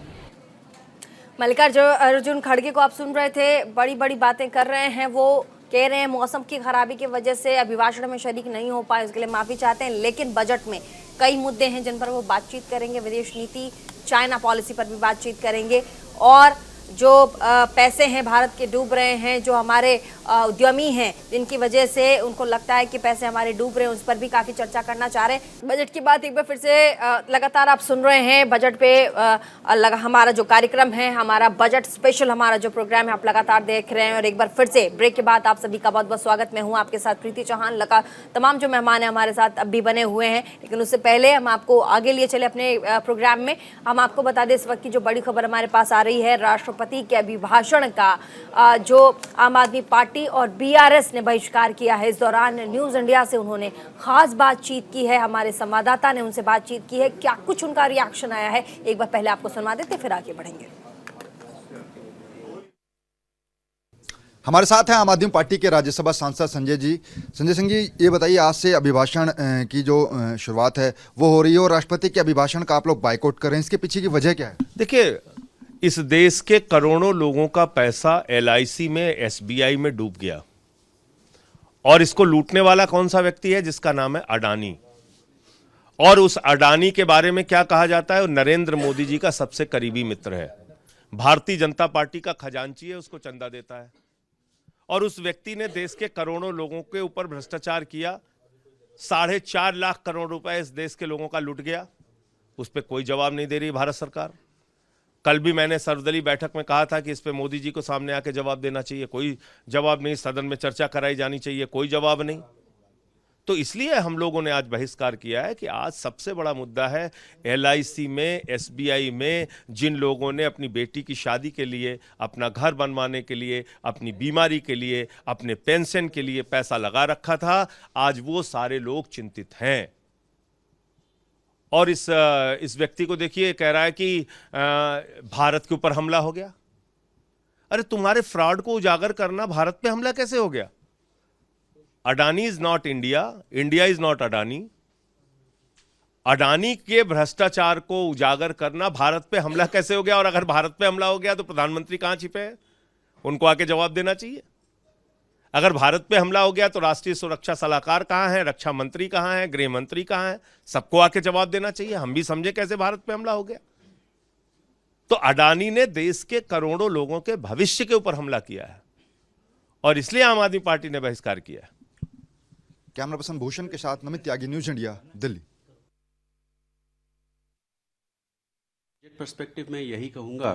मल्लिकार्जुन खड़गे को आप सुन रहे थे, बड़ी बड़ी बातें कर रहे हैं। वो कह रहे हैं मौसम की खराबी की वजह से अभिभाषण में शरीक नहीं हो पाए, इसके लिए माफी चाहते हैं, लेकिन बजट में कई मुद्दे हैं जिन पर वो बातचीत करेंगे। विदेश नीति, चाइना पॉलिसी पर भी बातचीत करेंगे, और जो पैसे हैं भारत के डूब रहे हैं, जो हमारे उद्यमी हैं जिनकी वजह से उनको लगता है कि पैसे हमारे डूब रहे हैं, उस पर भी काफ़ी चर्चा करना चाह रहे हैं। बजट की बात एक बार फिर से लगातार आप सुन रहे हैं। बजट पे हमारा जो कार्यक्रम है, हमारा बजट स्पेशल, हमारा जो प्रोग्राम है, आप लगातार देख रहे हैं। और एक बार फिर से ब्रेक के बाद आप सभी का बहुत बहुत स्वागत। मैं हूँ आपके साथ प्रीति चौहान। तमाम जो मेहमान हैं हमारे साथ अब भी बने हुए हैं, लेकिन उससे पहले हम आपको आगे लिए चले अपने प्रोग्राम में। हम आपको बता दें इस वक्त की जो बड़ी खबर हमारे पास आ रही है, राष्ट्रपति के अभिभाषण का जो आम आदमी पार्टी और BRS ने बहिष्कार किया है। इस दौरान न्यूज़ इंडिया से उन्होंने खास बातचीत की है, हमारे संवाददाता ने उनसे बातचीत की है, क्या कुछ उनका रिएक्शन आया है, एक बार पहले आपको सुनवा देते फिर आगे बढ़ेंगे। हमारे साथ हैं आम आदमी पार्टी के राज्यसभा सांसद संजय जी। संजय सिंह जी, ये बताइए, आज से अभिभाषण की जो शुरुआत है वो हो रही है और राष्ट्रपति के अभिभाषण का आप लोग बायकॉट कर रहे हैं, इसके पीछे की वजह क्या है? देखिए, इस देश के करोड़ों लोगों का पैसा LIC में, SBI में डूब गया, और इसको लूटने वाला कौन सा व्यक्ति है? जिसका नाम है अडानी। और उस अडानी के बारे में क्या कहा जाता है? नरेंद्र मोदी जी का सबसे करीबी मित्र है, भारतीय जनता पार्टी का खजांची है, उसको चंदा देता है। और उस व्यक्ति ने देश के करोड़ों लोगों के ऊपर भ्रष्टाचार किया, 4.5 लाख करोड़ रुपए इस देश के लोगों का लूट गया। उस पर कोई जवाब नहीं दे रही भारत सरकार। कल भी मैंने सर्वदलीय बैठक में कहा था कि इस पे मोदी जी को सामने आके जवाब देना चाहिए, कोई जवाब नहीं। सदन में चर्चा कराई जानी चाहिए, कोई जवाब नहीं। तो इसलिए हम लोगों ने आज बहिष्कार किया है कि आज सबसे बड़ा मुद्दा है LIC में, SBI में जिन लोगों ने अपनी बेटी की शादी के लिए, अपना घर बनवाने के लिए, अपनी बीमारी के लिए, अपने पेंशन के लिए पैसा लगा रखा था, आज वो सारे लोग चिंतित हैं। और इस व्यक्ति को देखिए, कह रहा है कि भारत के ऊपर हमला हो गया। अरे तुम्हारे फ्रॉड को उजागर करना, भारत पे हमला कैसे हो गया? Adani is not India, India is not Adani. Adani के भ्रष्टाचार को उजागर करना, भारत पे हमला कैसे हो गया, और अगर भारत पे हमला हो गया तो प्रधानमंत्री कहां छिपे हैं, उनको आके जवाब देना चाहिए। अगर भारत पे हमला हो गया तो राष्ट्रीय सुरक्षा सलाहकार कहां है, रक्षा मंत्री कहां है, गृह मंत्री कहां है, सबको आके जवाब देना चाहिए। हम भी समझे कैसे भारत पे हमला हो गया। तो अडानी ने देश के करोड़ों लोगों के भविष्य के ऊपर हमला किया है और इसलिए आम आदमी पार्टी ने बहिष्कार किया है। कैमरा पर्सन भूषण के साथ नमित त्यागी, न्यूज इंडिया, दिल्ली। पर्सपेक्टिव में यही कहूँगा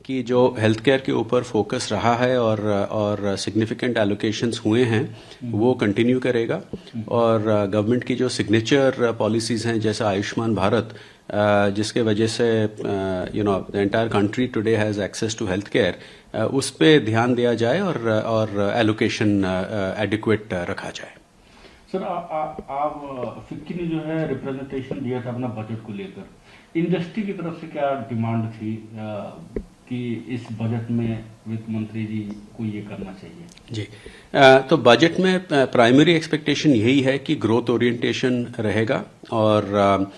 कि जो हेल्थ केयर के ऊपर फोकस रहा है और सिग्निफिकेंट एलोकेशंस हुए हैं वो कंटिन्यू करेगा, और गवर्नमेंट की जो सिग्नेचर पॉलिसीज़ हैं जैसे आयुष्मान भारत, जिसके वजह से the entire country today has access to health care, उस पे ध्यान दिया जाए और एलोकेशन एडिक्वेट रखा जाए। सर, आप फिक्की ने जो है रिप्रेजेंटेशन दिया था अपना बजट को लेकर, इंडस्ट्री की तरफ से क्या डिमांड थी कि इस बजट में वित्त मंत्री जी को ये करना चाहिए? जी, तो बजट में प्राइमरी एक्सपेक्टेशन यही है कि ग्रोथ ओरिएंटेशन रहेगा, और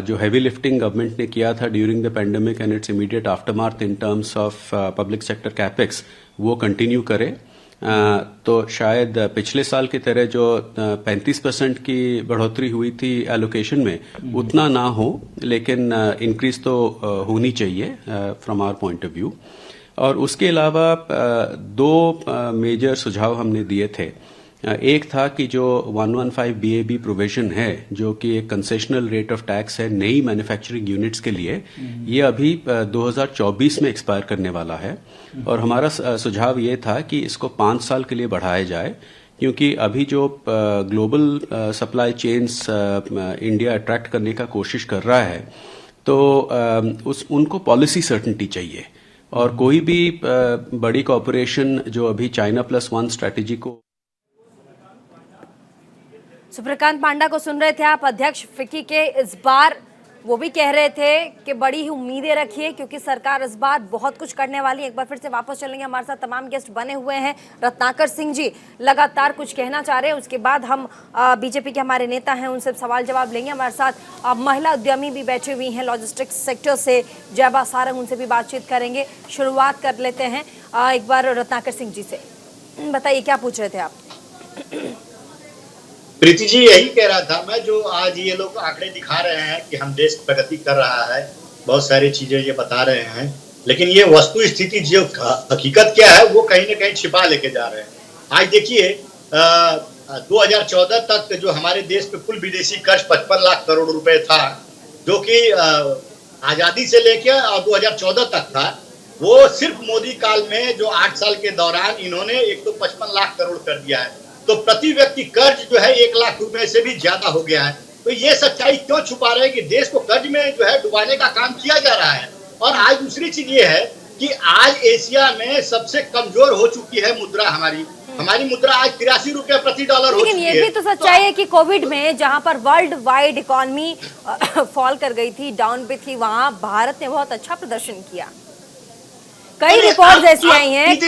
जो हैवी लिफ्टिंग गवर्नमेंट ने किया था during the pandemic and its immediate aftermath in terms of public sector capex, वो कंटिन्यू करे। तो शायद पिछले साल की तरह जो 35% की बढ़ोतरी हुई थी एलोकेशन में, उतना ना हो, लेकिन इंक्रीज तो होनी चाहिए from our point of view. और उसके अलावा दो मेजर सुझाव हमने दिए थे। एक था कि जो 115 BAB प्रोविजन है, जो कि एक कंसेशनल रेट ऑफ टैक्स है नई मैन्युफैक्चरिंग यूनिट्स के लिए, ये अभी 2024 में एक्सपायर करने वाला है, और हमारा सुझाव ये था कि इसको 5 साल के लिए बढ़ाया जाए, क्योंकि अभी जो global supply chains India attract करने का कोशिश कर रहा है, तो उनको पॉलिसी सर्टेनिटी चाहिए, और कोई भी बड़ी कॉरपोरेशन जो अभी चाइना +1 स्ट्रैटेजी को। सुप्रकांत पांडा को सुन रहे थे आप, अध्यक्ष फिक्की के। इस बार वो भी कह रहे थे कि बड़ी ही उम्मीदें रखिए, क्योंकि सरकार इस बार बहुत कुछ करने वाली है। एक बार फिर से वापस चलेंगे, हमारे साथ तमाम गेस्ट बने हुए हैं। रत्नाकर सिंह जी लगातार कुछ कहना चाह रहे हैं, उसके बाद हम बीजेपी के हमारे नेता हैं उनसे सवाल जवाब लेंगे। हमारे साथ महिला उद्यमी भी बैठी हुई हैं लॉजिस्टिक्स सेक्टर से, जयबा सारंग, उनसे भी बातचीत करेंगे। शुरुआत कर लेते हैं एक बार रत्नाकर सिंह जी से। बताइए क्या पूछ रहे थे आप? प्रीति जी, यही कह रहा था मैं, जो आज ये लोग आंकड़े दिखा रहे हैं कि हम देश प्रगति कर रहा है, बहुत सारी चीजें ये बता रहे हैं, लेकिन ये वस्तु स्थिति जो हकीकत क्या है वो कहीं ना कहीं छिपा लेके जा रहे हैं। आज देखिए 2014 तक जो हमारे देश पे कुल विदेशी कर्ज 55 लाख करोड़ रुपए था, जो कि आजादी से लेकर 2014 तक था। वो सिर्फ मोदी काल में जो 8 साल के दौरान इन्होंने 155 लाख करोड़ कर दिया है। तो प्रति व्यक्ति कर्ज जो है 1 लाख रुपए से भी ज्यादा हो गया है। तो ये सच्चाई क्यों छुपा रहे हैं कि देश को कर्ज में जो है डुबाने का काम किया जा रहा है। और आज दूसरी चीज ये है कि आज एशिया में सबसे कमजोर हो चुकी है मुद्रा हमारी मुद्रा आज 83 रुपए प्रति डॉलर हो चुकी है। लेकिन ये भी तो सच्चाई है कि कोविड में जहां पर वर्ल्ड वाइड इकोनॉमी फॉल कर गई थी, डाउन पे थी, वहां भारत ने बहुत अच्छा प्रदर्शन किया। कई रिपोर्ट्स ऐसी आई हैं,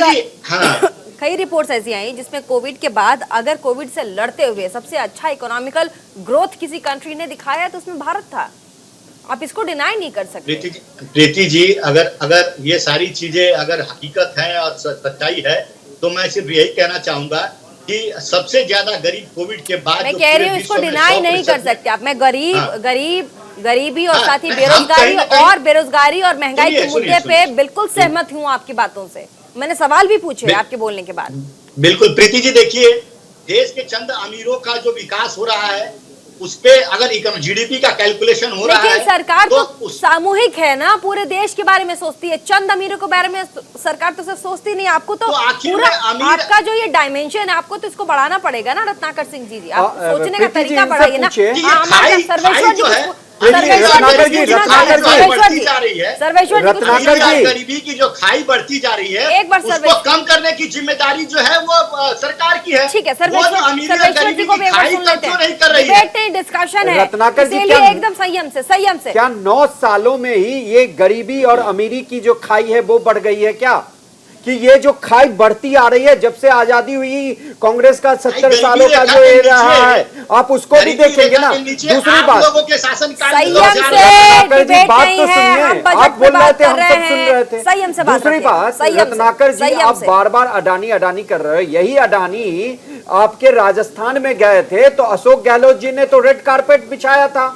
कई रिपोर्ट्स ऐसी आई जिसमें कोविड के बाद अगर कोविड से लड़ते हुए सबसे अच्छा इकोनॉमिकल ग्रोथ किसी कंट्री ने दिखाया है तो उसमें भारत था। आप इसको डिनाई नहीं कर सकते। प्रीति जी, अगर ये सारी चीजें अगर हकीकत है और सच्चाई है, तो मैं सिर्फ यही कहना चाहूंगा कि सबसे ज्यादा गरीब कोविड के बाद, मैं कह रही हूँ इसको डिनाई नहीं कर सकते आप। मैं गरीबी और साथ ही बेरोजगारी और महंगाई के मुद्दे पे बिल्कुल सहमत हूँ आपकी बातों से। मैंने सवाल भी पूछे आपके बोलने के बाद। बिल्कुल प्रीति जी, देखिए देश के चंद अमीरों का जो विकास हो रहा है उस पे अगर जीडीपी का कैलकुलेशन हो रहा है, लेकिन सरकार तो सामूहिक है ना, पूरे देश के बारे में सोचती है। चंद अमीरों के बारे में सरकार तो सिर्फ सोचती नहीं। आपको तो पूरा आपका जो ये डायमेंशन है, आपको तो इसको बढ़ाना पड़ेगा ना रत्नाकर सिंह जी। आप सोचने का तरीका बढ़ाइए ना। गरीबी की जो खाई बढ़ती जा रही है, एक बार उसको कम करने की जिम्मेदारी जो है वो सरकार की है। ठीक है, सर्वेश्वर जी को भी एक बार सुन लेते हैं। डिस्कशन है रत्नाकर जी, एकदम संयम से। क्या 9 सालों में ही ये गरीबी और अमीरी की जो खाई है वो बढ़ गई है क्या? कि ये जो खाई बढ़ती आ रही है जब से आजादी हुई, कांग्रेस का 70 सालों का जो ये रहा है, आप उसको भी देखेंगे ना। दूसरी बात, संयम से डिबेट नहीं है, हम बजट पे बात कर रहे हैं, संयम से बात दूसरी बात, रत्नाकर जी आप बार बार अडानी अडानी कर रहे हो। यही अडानी आपके राजस्थान में गए थे तो अशोक गहलोत जी ने तो रेड कारपेट बिछाया था।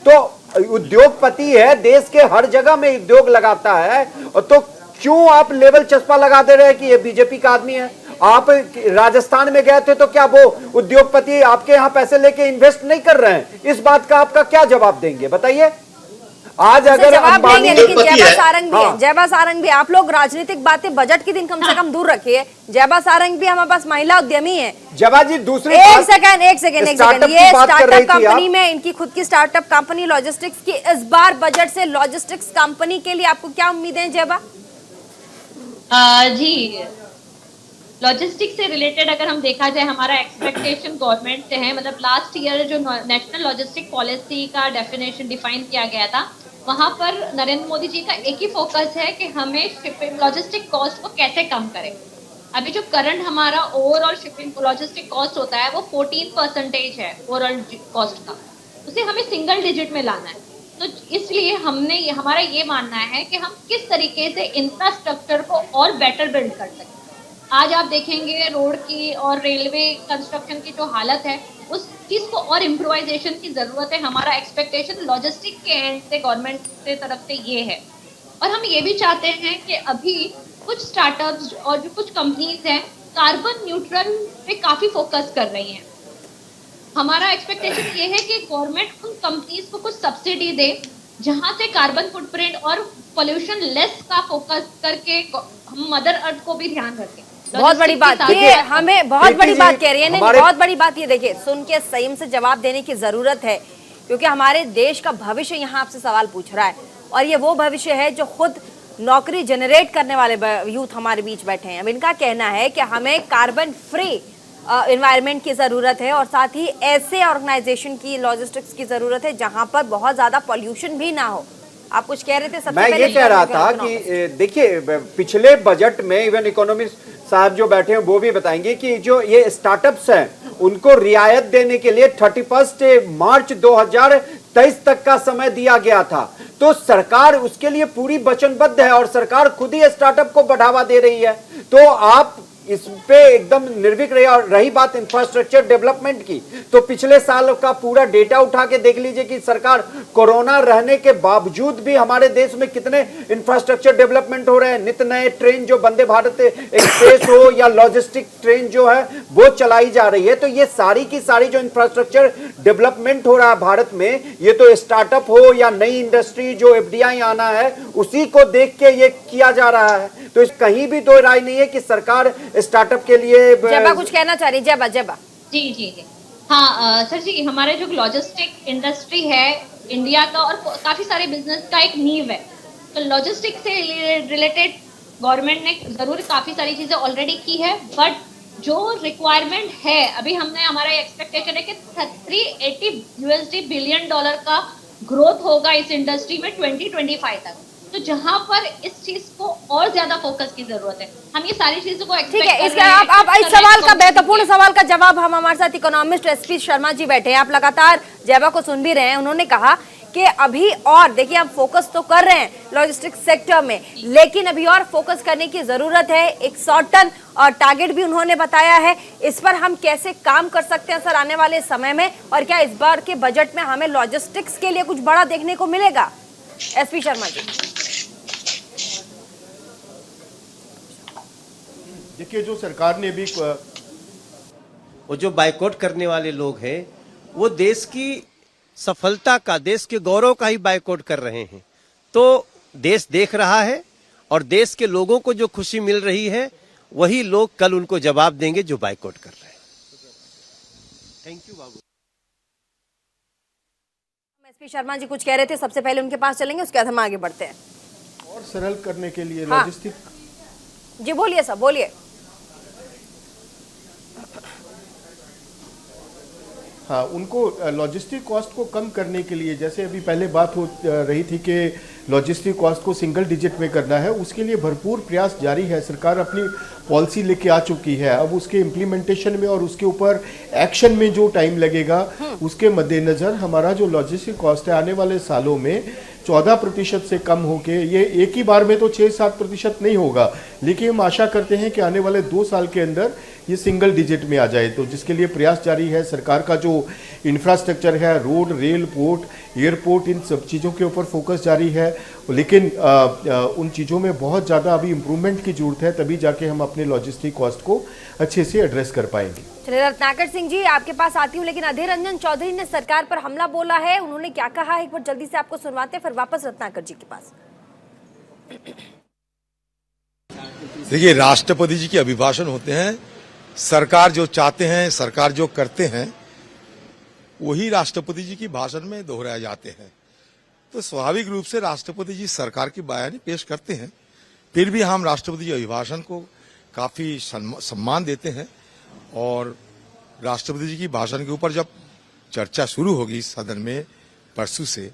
तो उद्योगपति है, देश के हर जगह में उद्योग लगाता है, और तो क्यों आप लेवल चस्पा लगा दे रहे हैं कि ये बीजेपी का आदमी है? आप राजस्थान में गए थे तो क्या वो उद्योगपति आपके यहाँ पैसे लेके इन्वेस्ट नहीं कर रहे हैं? इस बात का आपका क्या जवाब देंगे, बताइए। आज अगर जवाब देंगे, लेकिन जयबा सारंग भी है, हाँ। जयबा सारंग भी, आप लोग राजनीतिक बातें बजट के दिन कम से कम दूर रखिए। जयबा सारंग भी हमारे पास महिला उद्यमी है। जयबा जी दूसरी एक सेकंड ये स्टार्टअप कंपनी आप। में इनकी खुद की स्टार्टअप कंपनी लॉजिस्टिक्स की, इस बार बजट से लॉजिस्टिक्स कंपनी के लिए आपको क्या उम्मीदें हैं जयबा? जी, लॉजिस्टिक्स से रिलेटेड अगर हम देखा जाए, हमारा एक्सपेक्टेशन गवर्नमेंट से है, मतलब लास्ट ईयर जो नेशनल लॉजिस्टिक पॉलिसी का डेफिनेशन डिफाइन किया गया था, वहां पर नरेंद्र मोदी जी का एक ही फोकस है कि हमें शिपिंग लॉजिस्टिक कॉस्ट को कैसे कम करें। अभी जो करंट हमारा ओवरऑल शिपिंग लॉजिस्टिक कॉस्ट होता है वो 14% है ओवरऑल कॉस्ट का, उसे हमें सिंगल डिजिट में लाना है। तो इसलिए हमारा ये मानना है कि हम किस तरीके से इंफ्रास्ट्रक्चर को और बेटर बिल्ड कर सकते हैं। आज आप देखेंगे रोड की और रेलवे कंस्ट्रक्शन की जो हालत है, उस चीज़ को और इम्प्रोवाइजेशन की ज़रूरत है। हमारा एक्सपेक्टेशन लॉजिस्टिक के एंड से, गवर्नमेंट से तरफ से ये है। और हम ये भी चाहते हैं कि अभी कुछ स्टार्टअप्स और जो कुछ कंपनीज हैं कार्बन न्यूट्रल पे काफ़ी फोकस कर रही हैं। हमारा एक्सपेक्टेशन ये है कि गवर्नमेंट उन कंपनीज को कुछ सब्सिडी दे जहां से कार्बन फुटप्रिंट और पोल्यूशन लेस का फोकस करके हम मदर अर्थ को भी ध्यान रखें। बहुत बड़ी बात ये हमें बहुत बड़ी बात कह रही है, नहीं बहुत बड़ी बात ये देखिए, सुन के संयम से जवाब देने की जरूरत है, क्योंकि हमारे देश का भविष्य यहाँ आपसे सवाल पूछ रहा है, और ये वो भविष्य है जो खुद नौकरी जनरेट करने वाले यूथ हमारे बीच बैठे हैं। अब इनका कहना है कि हमें कार्बन फ्री एनवायरनमेंट की ज़रूरत है, और साथ ही ऐसे ऑर्गेनाइजेशन की, लॉजिस्टिक्स की ज़रूरत है जहां पर बहुत ज़्यादा पॉल्यूशन भी ना हो। आप कुछ कह रहे थे? सबसे मैं ये कह रहा था कि देखिए, पिछले बजट में इवन इकोनॉमिस्ट साहब जो बैठे हैं वो भी बताएंगे कि जो ये स्टार्टअप्स हैं उनको रियायत देने के लिए 31 मार्च 2023 तक का समय दिया गया था। तो सरकार उसके लिए पूरी वचनबद्ध है, और सरकार खुद ही स्टार्टअप को बढ़ावा दे रही है। तो आप इस पे एकदम निर्भीक रहे। और रही बात इंफ्रास्ट्रक्चर डेवलपमेंट की, तो पिछले साल का पूरा डेटा उठा के देख लीजिए कि सरकार कोरोना रहने के बावजूद भी हमारे देश में कितने इंफ्रास्ट्रक्चर डेवलपमेंट हो रहे हैं। नित्य नए ट्रेन जो वंदे भारत एक्सप्रेस हो या लॉजिस्टिक ट्रेन जो है वो चलाई जा रही है। तो ये सारी की सारी जो इंफ्रास्ट्रक्चर डेवलपमेंट हो रहा है भारत में, ये तो स्टार्टअप हो या नई इंडस्ट्री जो FDI आना है, उसी को देख के ये किया जा रहा है। तो इस कहीं भी दो राय नहीं है कि सरकार स्टार्टअप के लिए जयबा कुछ कहना चाह रही? जयबा जी हाँ सर जी, हमारे जो लॉजिस्टिक इंडस्ट्री है इंडिया का और काफी सारे बिजनेस का एक नींव है। तो लॉजिस्टिक से रिलेटेड गवर्नमेंट ने जरूर काफी सारी चीजें ऑलरेडी की है, बट जो रिक्वायरमेंट है अभी हमारा एक्सपेक्टेशन है कि $380 बिलियन का ग्रोथ होगा इस इंडस्ट्री में 2025 तक। तो जहां पर इस चीज को और ज्यादा फोकस की जरूरत है। हम ये सारी चीजों को ठीक है, इसका आप इस सवाल का महत्वपूर्ण सवाल का जवाब हम हमारे साथ इकोनॉमिस्ट SP शर्मा जी बैठे हैं। आप लगातार जयबा को सुन भी रहे हैं। उन्होंने कहा कि अभी और देखिए, हम फोकस तो कर रहे हैं लॉजिस्टिक्स सेक्टर में, लेकिन अभी और फोकस करने की जरूरत है। एक सर्टेन और टारगेट भी उन्होंने बताया है। इस पर हम कैसे काम कर सकते हैं सर आने वाले समय में, और क्या इस बार के बजट में हमें लॉजिस्टिक्स के लिए कुछ बड़ा देखने को मिलेगा? SP शर्मा जी। देखिए, जो सरकार ने भी वो जो बायकॉट करने वाले लोग हैं वो देश की सफलता का, देश के गौरव का ही बायकॉट कर रहे हैं। तो देश देख रहा है, और देश के लोगों को जो खुशी मिल रही है वही लोग कल उनको जवाब देंगे जो बायकॉट कर रहे हैं। थैंक यू बाबू। SP शर्मा जी कुछ कह रहे थे, सबसे पहले उनके पास चलेंगे, उसके बाद हम आगे बढ़ते हैं। और सरल करने के लिए हाँ। लॉजिस्टिक जी बोलिए सर, बोलिए। हाँ, उनको लॉजिस्टिक कॉस्ट को कम करने के लिए, जैसे अभी पहले बात हो रही थी कि लॉजिस्टिक कॉस्ट को सिंगल डिजिट में करना है, उसके लिए भरपूर प्रयास जारी है। सरकार अपनी पॉलिसी लेके आ चुकी है, अब उसके इम्प्लीमेंटेशन में और उसके ऊपर एक्शन में जो टाइम लगेगा उसके मद्देनज़र हमारा जो लॉजिस्टिक कॉस्ट है आने वाले सालों में 14% से कम होके, ये एक ही बार में तो 6-7% नहीं होगा, लेकिन हम आशा करते हैं कि आने वाले 2 साल के अंदर ये सिंगल डिजिट में आ जाए। तो जिसके लिए प्रयास जारी है। सरकार का जो इंफ्रास्ट्रक्चर है, रोड, रेल, पोर्ट, एयरपोर्ट, इन सब चीज़ों के ऊपर फोकस जारी है, लेकिन उन चीज़ों में बहुत ज़्यादा अभी इम्प्रूवमेंट की जरूरत है, तभी जाके हम अपने लॉजिस्टिक कॉस्ट को अच्छे से एड्रेस कर पाएंगे। चलिए रत्नाकर सिंह जी आपके पास आती हूँ, लेकिन अधीर रंजन चौधरी ने सरकार पर हमला बोला है, उन्होंने क्या कहा है एक बार जल्दी से आपको सुनवाते हैं, फिर वापस रत्नाकर जी के पास। देखिए, राष्ट्रपति जी के अभिभाषण होते हैं, सरकार जो चाहते हैं, सरकार जो करते हैं, वही राष्ट्रपति जी की भाषण में दोहराए जाते हैं। तो स्वाभाविक रूप से राष्ट्रपति जी सरकार की बयानी पेश करते हैं, फिर भी हम राष्ट्रपति जी अभिभाषण को काफी सम्मान देते हैं और राष्ट्रपति जी की भाषण के ऊपर जब चर्चा शुरू होगी सदन में परसों से,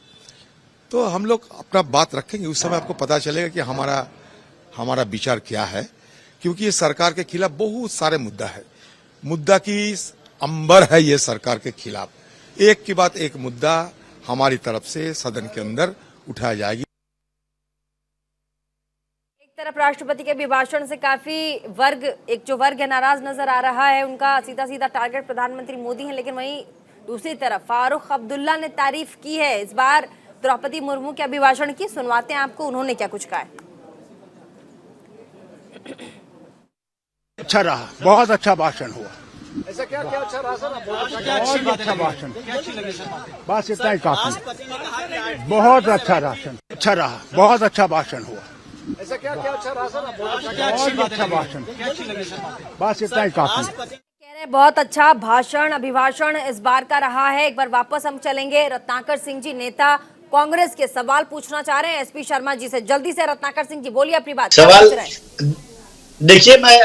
तो हम लोग अपना बात रखेंगे। उस समय आपको पता चलेगा कि हमारा विचार क्या है, क्योंकि ये सरकार के खिलाफ बहुत सारे मुद्दा है, मुद्दा की अंबर है ये सरकार के खिलाफ। एक के बाद एक मुद्दा हमारी तरफ से सदन के अंदर उठाया जाएगी। एक तरफ राष्ट्रपति के अभिभाषण से काफी एक जो वर्ग है नाराज नजर आ रहा है, उनका सीधा सीधा टारगेट प्रधानमंत्री मोदी है, लेकिन वहीं दूसरी तरफ फारूक अब्दुल्ला ने तारीफ की है इस बार द्रौपदी मुर्मू के अभिभाषण की। सुनवाते हैं आपको, उन्होंने क्या कुछ कहा है। अच्छा रहा, बहुत अच्छा भाषण हुआ। ऐसा क्या क्या अच्छा रहा सर? बहुत अच्छा भाषण, बस इतना ही काफी। बहुत अच्छा भाषण, अच्छा रहा, बहुत अच्छा भाषण हुआ। ऐसा क्या क्या अच्छा रहा सर? बहुत अच्छा भाषण, बस इतना ही काफी। कह रहे बहुत अच्छा भाषण, अभिभाषण इस बार का रहा है। एक बार वापस हम चलेंगे, रत्नाकर सिंह जी नेता कांग्रेस के सवाल पूछना चाह रहे हैं एसपी शर्मा जी से। जल्दी से रत्नाकर सिंह जी बोलिए अपनी बात। सवाल देखिए, मैं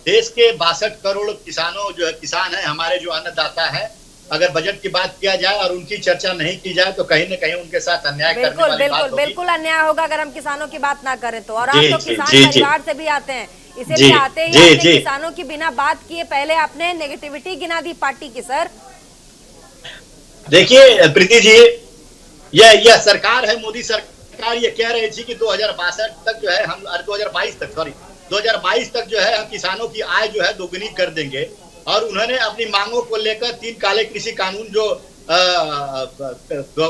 देश के 62 करोड़ किसानों जो है किसान है, हमारे जो अन्नदाता है, अगर बजट की बात किया जाए और उनकी चर्चा नहीं की जाए तो कहीं न कहीं उनके साथ अन्याय करने वाली बात होगी। बिल्कुल अन्याय होगा अगर हम किसानों की बात ना करें तो। और आप लोग किसान परिवार से भी आते हैं, इसीलिए आते ही आपने किसानों की बिना बात किए पहले आपने नेगेटिविटी गिना दी पार्टी की। सर देखिए प्रीति जी, यह सरकार है, मोदी सरकार ये कह रही थी कि 2062 तक जो है हम 2022 तक जो है हम किसानों की आय जो है दोगुनी कर देंगे। और उन्होंने अपनी मांगों को लेकर 3 काले कृषि कानून जो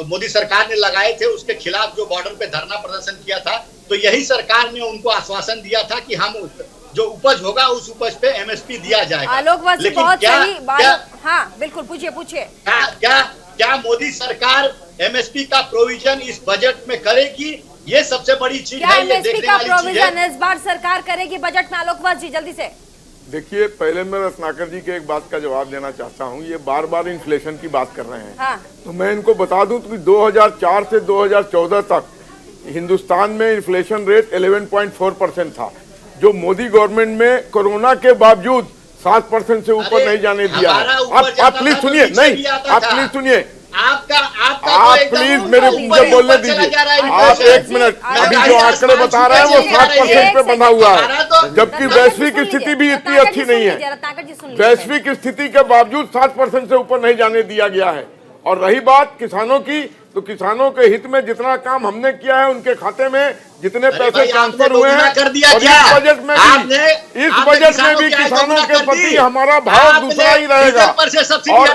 मोदी सरकार ने लगाए थे उसके खिलाफ जो बॉर्डर पे धरना प्रदर्शन किया था, तो यही सरकार ने उनको आश्वासन दिया था कि हम जो उपज होगा उस उपज पे एमएसपी दिया जाएगा। लेकिन बहुत सही बात। हाँ बिल्कुल, पूछिए। क्या मोदी सरकार एमएसपी का प्रोविजन इस बजट में करेगी? ये सबसे बड़ी चीज है, ये देखने वाली चीज है। इस बार सरकार करेगी बजट में? आलोकवास जी जल्दी से। देखिए, पहले मैं रत्नाकर जी के एक बात का जवाब देना चाहता हूँ। ये बार बार इन्फ्लेशन की बात कर रहे हैं। हाँ। तो मैं इनको बता दूं कि 2004 से 2014 तक हिंदुस्तान में इन्फ्लेशन रेट 11.4% था, जो मोदी गवर्नमेंट में कोरोना के बावजूद 7% से ऊपर नहीं जाने दिया है। आप प्लीज सुनिए, नहीं आप प्लीज सुनिए, आप प्लीज मुझे बोलने दीजिए। आप एक मिनट, अभी जो आंकड़े बता रहे हैं वो 7% पे बंधा हुआ है, जबकि वैश्विक स्थिति भी इतनी अच्छी नहीं है। वैश्विक स्थिति के बावजूद 7% से ऊपर नहीं जाने दिया गया है। और रही बात किसानों की, तो किसानों के हित में जितना काम हमने किया है, उनके खाते में जितने पैसे ट्रांसफर हुए हैं, और इस बजट में भी किसानों के प्रति हमारा भाव दूसरा ही रहेगा। और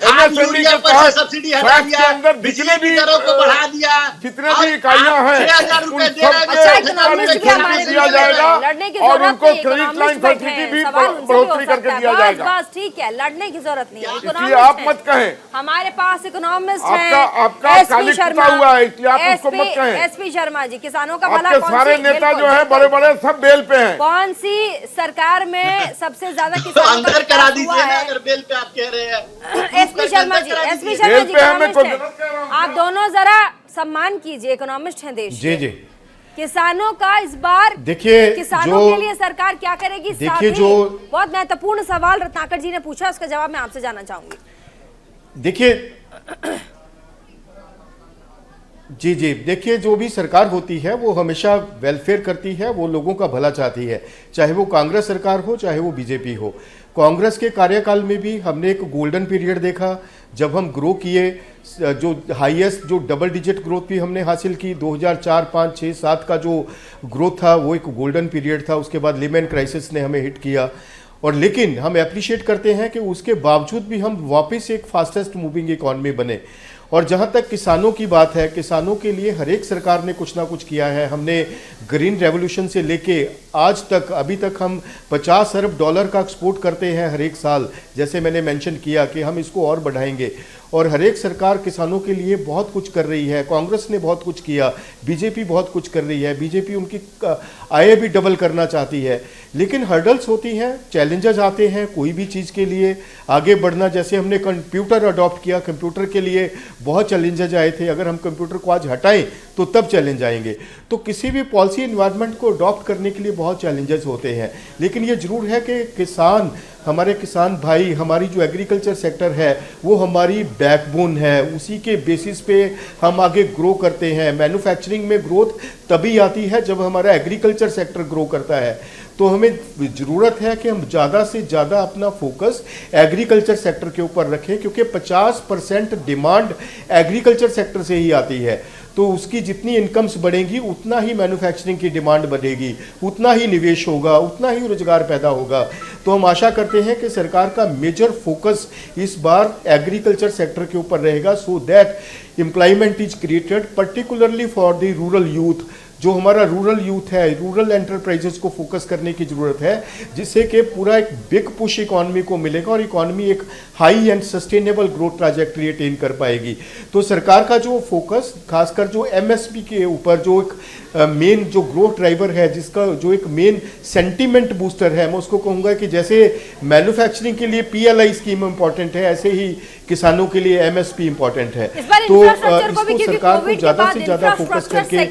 एमएसएमई के तहत फैक्ट के अंदर जितने भी इकाइयां हैं उन सब पे दिया जाएगा और उनको क्रेडिट लाइन फैसिलिटी भी बढ़ोतरी करके दिया जाएगा। बस ठीक है, लड़ने की जरूरत नहीं है। इसलिए आप मत कहें, हमारे पास इकोनॉमिस्ट हैं, आपका काली कुत्ता हुआ है, इसलिए आप उसको मत कहें। एसपी शर्मा जी, किसानों का भला आपके सारे नेता जो है बड़े बड़े सब बेल पे हैं। कौन सी सरकार में सबसे ज्यादा किसानों अंदर करा दीजिए ना, अगर बेल पे आप कह रहे हैं। एसपी शर्मा जी आप दोनों जरा सम्मान कीजिए, इकोनॉमिस्ट हैं देश जी। किसानों का इस बार देखिए, किसानों के लिए सरकार क्या करेगी? देखिए, जो बहुत महत्वपूर्ण सवाल रत्नाकर जी ने पूछा, उसका जवाब मैं आपसे जानना चाहूंगी। देखिए, जी जी, देखिए जो भी सरकार होती है वो हमेशा वेलफेयर करती है, वो लोगों का भला चाहती है, चाहे वो कांग्रेस सरकार हो चाहे वो बीजेपी हो। कांग्रेस के कार्यकाल में भी हमने एक गोल्डन पीरियड देखा जब हम ग्रो किए, जो हाईएस्ट जो डबल डिजिट ग्रोथ भी हमने हासिल की। 2004, 5, 6, 7 का जो ग्रोथ था वो एक गोल्डन पीरियड था। उसके बाद लिमेन क्राइसिस ने हमें हिट किया, और लेकिन हम अप्रिशिएट करते हैं कि उसके बावजूद भी हम वापस एक फास्टेस्ट मूविंग इकॉनमी बने। और जहाँ तक किसानों की बात है, किसानों के लिए हर एक सरकार ने कुछ ना कुछ किया है। हमने ग्रीन रेवोल्यूशन से लेके आज तक, अभी तक हम 50 अरब डॉलर का एक्सपोर्ट करते हैं हर एक साल। जैसे मैंने मेंशन किया कि हम इसको और बढ़ाएंगे, और हर एक सरकार किसानों के लिए बहुत कुछ कर रही है। कांग्रेस ने बहुत कुछ किया, बीजेपी बहुत कुछ कर रही है, बीजेपी उनकी आय भी डबल करना चाहती है। लेकिन हर्डल्स होती हैं, चैलेंजेस आते हैं कोई भी चीज़ के लिए आगे बढ़ना। जैसे हमने कंप्यूटर अडॉप्ट किया, कंप्यूटर के लिए बहुत चैलेंजेस आए थे। अगर हम कंप्यूटर को आज हटाएं तो तब चैलेंज आएंगे। तो किसी भी पॉलिसी इन्वायरमेंट को अडॉप्ट करने के लिए बहुत चैलेंजेस होते हैं। लेकिन ये जरूर है कि किसान, हमारे किसान भाई, हमारी जो एग्रीकल्चर सेक्टर है वो हमारी बैकबोन है, उसी के बेसिस पे हम आगे ग्रो करते हैं। मैन्युफैक्चरिंग में ग्रोथ तभी आती है जब हमारा एग्रीकल्चर सेक्टर ग्रो करता है। तो हमें ज़रूरत है कि हम ज़्यादा से ज़्यादा अपना फोकस एग्रीकल्चर सेक्टर के ऊपर रखें, क्योंकि 50% डिमांड एग्रीकल्चर सेक्टर से ही आती है। तो उसकी जितनी इनकम्स बढ़ेंगी उतना ही मैन्युफैक्चरिंग की डिमांड बढ़ेगी, उतना ही निवेश होगा, उतना ही रोजगार पैदा होगा। तो हम आशा करते हैं कि सरकार का मेजर फोकस इस बार एग्रीकल्चर सेक्टर के ऊपर रहेगा, so that employment is created particularly for the rural youth. जो हमारा रूरल यूथ है, रूरल एंटरप्राइजेस को फोकस करने की ज़रूरत है, जिससे कि पूरा एक बिग पुश इकॉनमी को मिलेगा और इकॉनमी एक high and sustainable growth trajectory attain कर पाएगी। तो सरकार का जो फोकस खासकर जो एमएसपी के ऊपर, जो एक मेन जो ग्रोथ ड्राइवर है, जिसका जो एक मेन सेंटीमेंट बूस्टर है, मैं उसको कहूँगा कि जैसे मैन्युफैक्चरिंग के लिए PLI स्कीम इंपॉर्टेंट है, ऐसे ही किसानों के लिए MSP इंपॉर्टेंट है। तो इसको सरकार को ज़्यादा से ज़्यादा फोकस करके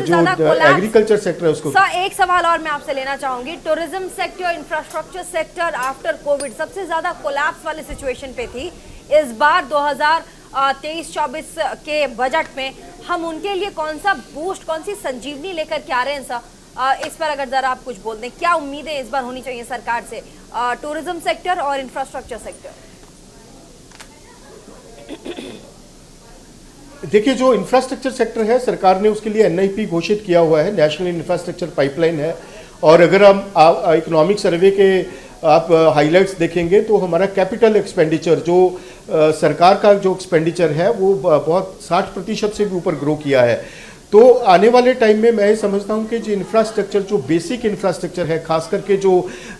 जो एग्रीकल्चर सेक्टर है उसको। सर, एक सवाल और मैं आपसे लेना चाहूंगी। Tourism sector, infrastructure sector after Covid सबसे ज्यादा कोलैप्स वाले सिचुएशन पे थी। इस बार 2023-24 के बजट में हम उनके लिए कौन सा बूस्ट, कौन सी संजीवनी लेकर के आ रहे हैं सर? इस पर अगर जरा आप कुछ बोल दें, क्या उम्मीदें इस बार होनी चाहिए सरकार से टूरिज्म सेक्टर और इंफ्रास्ट्रक्चर सेक्टर? देखिए, जो इंफ्रास्ट्रक्चर सेक्टर है, सरकार ने उसके लिए NIP घोषित किया हुआ है, नेशनल इंफ्रास्ट्रक्चर पाइपलाइन है। और अगर हम इकोनॉमिक सर्वे के आप हाइलाइट्स देखेंगे तो हमारा कैपिटल एक्सपेंडिचर, जो सरकार का जो एक्सपेंडिचर है वो बहुत 60% से भी ऊपर ग्रो किया है। तो आने वाले टाइम में मैं ये समझता हूँ कि जो इंफ्रास्ट्रक्चर, जो बेसिक इंफ्रास्ट्रक्चर है, खास करके जो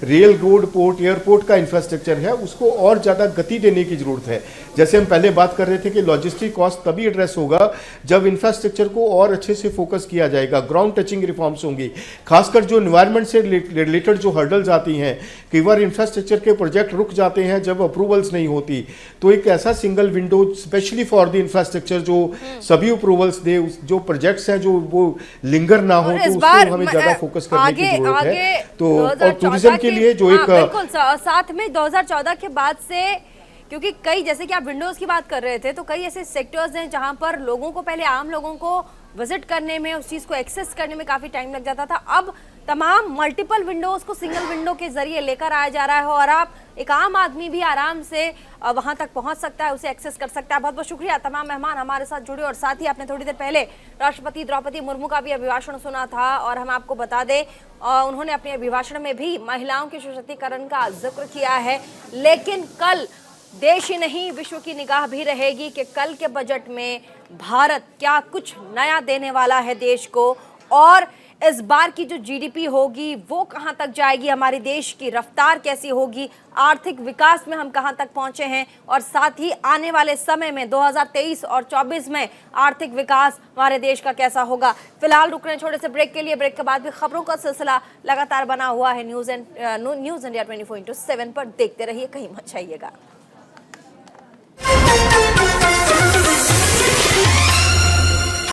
रेल, रोड, पोर्ट, एयरपोर्ट का इंफ्रास्ट्रक्चर है, उसको और ज़्यादा गति देने की ज़रूरत है। जैसे हम पहले बात कर रहे थे कि लॉजिस्टिक कॉस्ट तभी एड्रेस होगा जब इंफ्रास्ट्रक्चर को और अच्छे से फोकस किया जाएगा, ग्राउंड टचिंग रिफॉर्म्स होंगी। खासकर जो एनवायरनमेंट से रिलेटेड जो हर्डल्स आती हैं, कई बार इंफ्रास्ट्रक्चर के प्रोजेक्ट रुक जाते हैं जब अप्रूवल्स नहीं होती। तो एक ऐसा single window specially for the infrastructure जो सभी अप्रूवल्स दे, जो प्रोजेक्ट्स हैं जो वो लिंगर ना हो, तो उसको हमें ज्यादा फोकस करने की जरूरत है। तो और टूरिज्म के लिए जो एक बिल्कुल साथ में 2014 के बाद से, क्योंकि कई, जैसे कि आप विंडोज की बात कर रहे थे, तो कई ऐसे सेक्टर्स हैं जहां पर लोगों को, पहले आम लोगों को विजिट करने में, उस चीज को एक्सेस करने में काफी टाइम लग जाता था। अब तमाम मल्टीपल विंडोज को सिंगल विंडो के जरिए लेकर आया जा रहा है और आप, एक आम आदमी भी आराम से वहां तक पहुंच सकता है, उसे एक्सेस कर सकता है। बहुत बहुत शुक्रिया तमाम मेहमान हमारे साथ जुड़े। और साथ ही आपने थोड़ी देर पहले राष्ट्रपति द्रौपदी मुर्मू का भी अभिभाषण सुना था, और हम आपको बता दें उन्होंने अपने अभिभाषण में भी महिलाओं के सशक्तिकरण का जिक्र किया है। लेकिन कल देश ही नहीं, विश्व की निगाह भी रहेगी कि कल के बजट में भारत क्या कुछ नया देने वाला है देश को, और इस बार की जो GDP होगी वो कहां तक जाएगी, हमारे देश की रफ्तार कैसी होगी, आर्थिक विकास में हम कहां तक पहुंचे हैं, और साथ ही आने वाले समय में 2023 और 24 में आर्थिक विकास हमारे देश का कैसा होगा। फिलहाल रुक रहे हैं छोटे से ब्रेक के लिए। ब्रेक के बाद भी खबरों का सिलसिला लगातार बना हुआ है न्यूज़ इंडिया 24/7 पर। देखते रहिए, कहीं मत जाइएगा।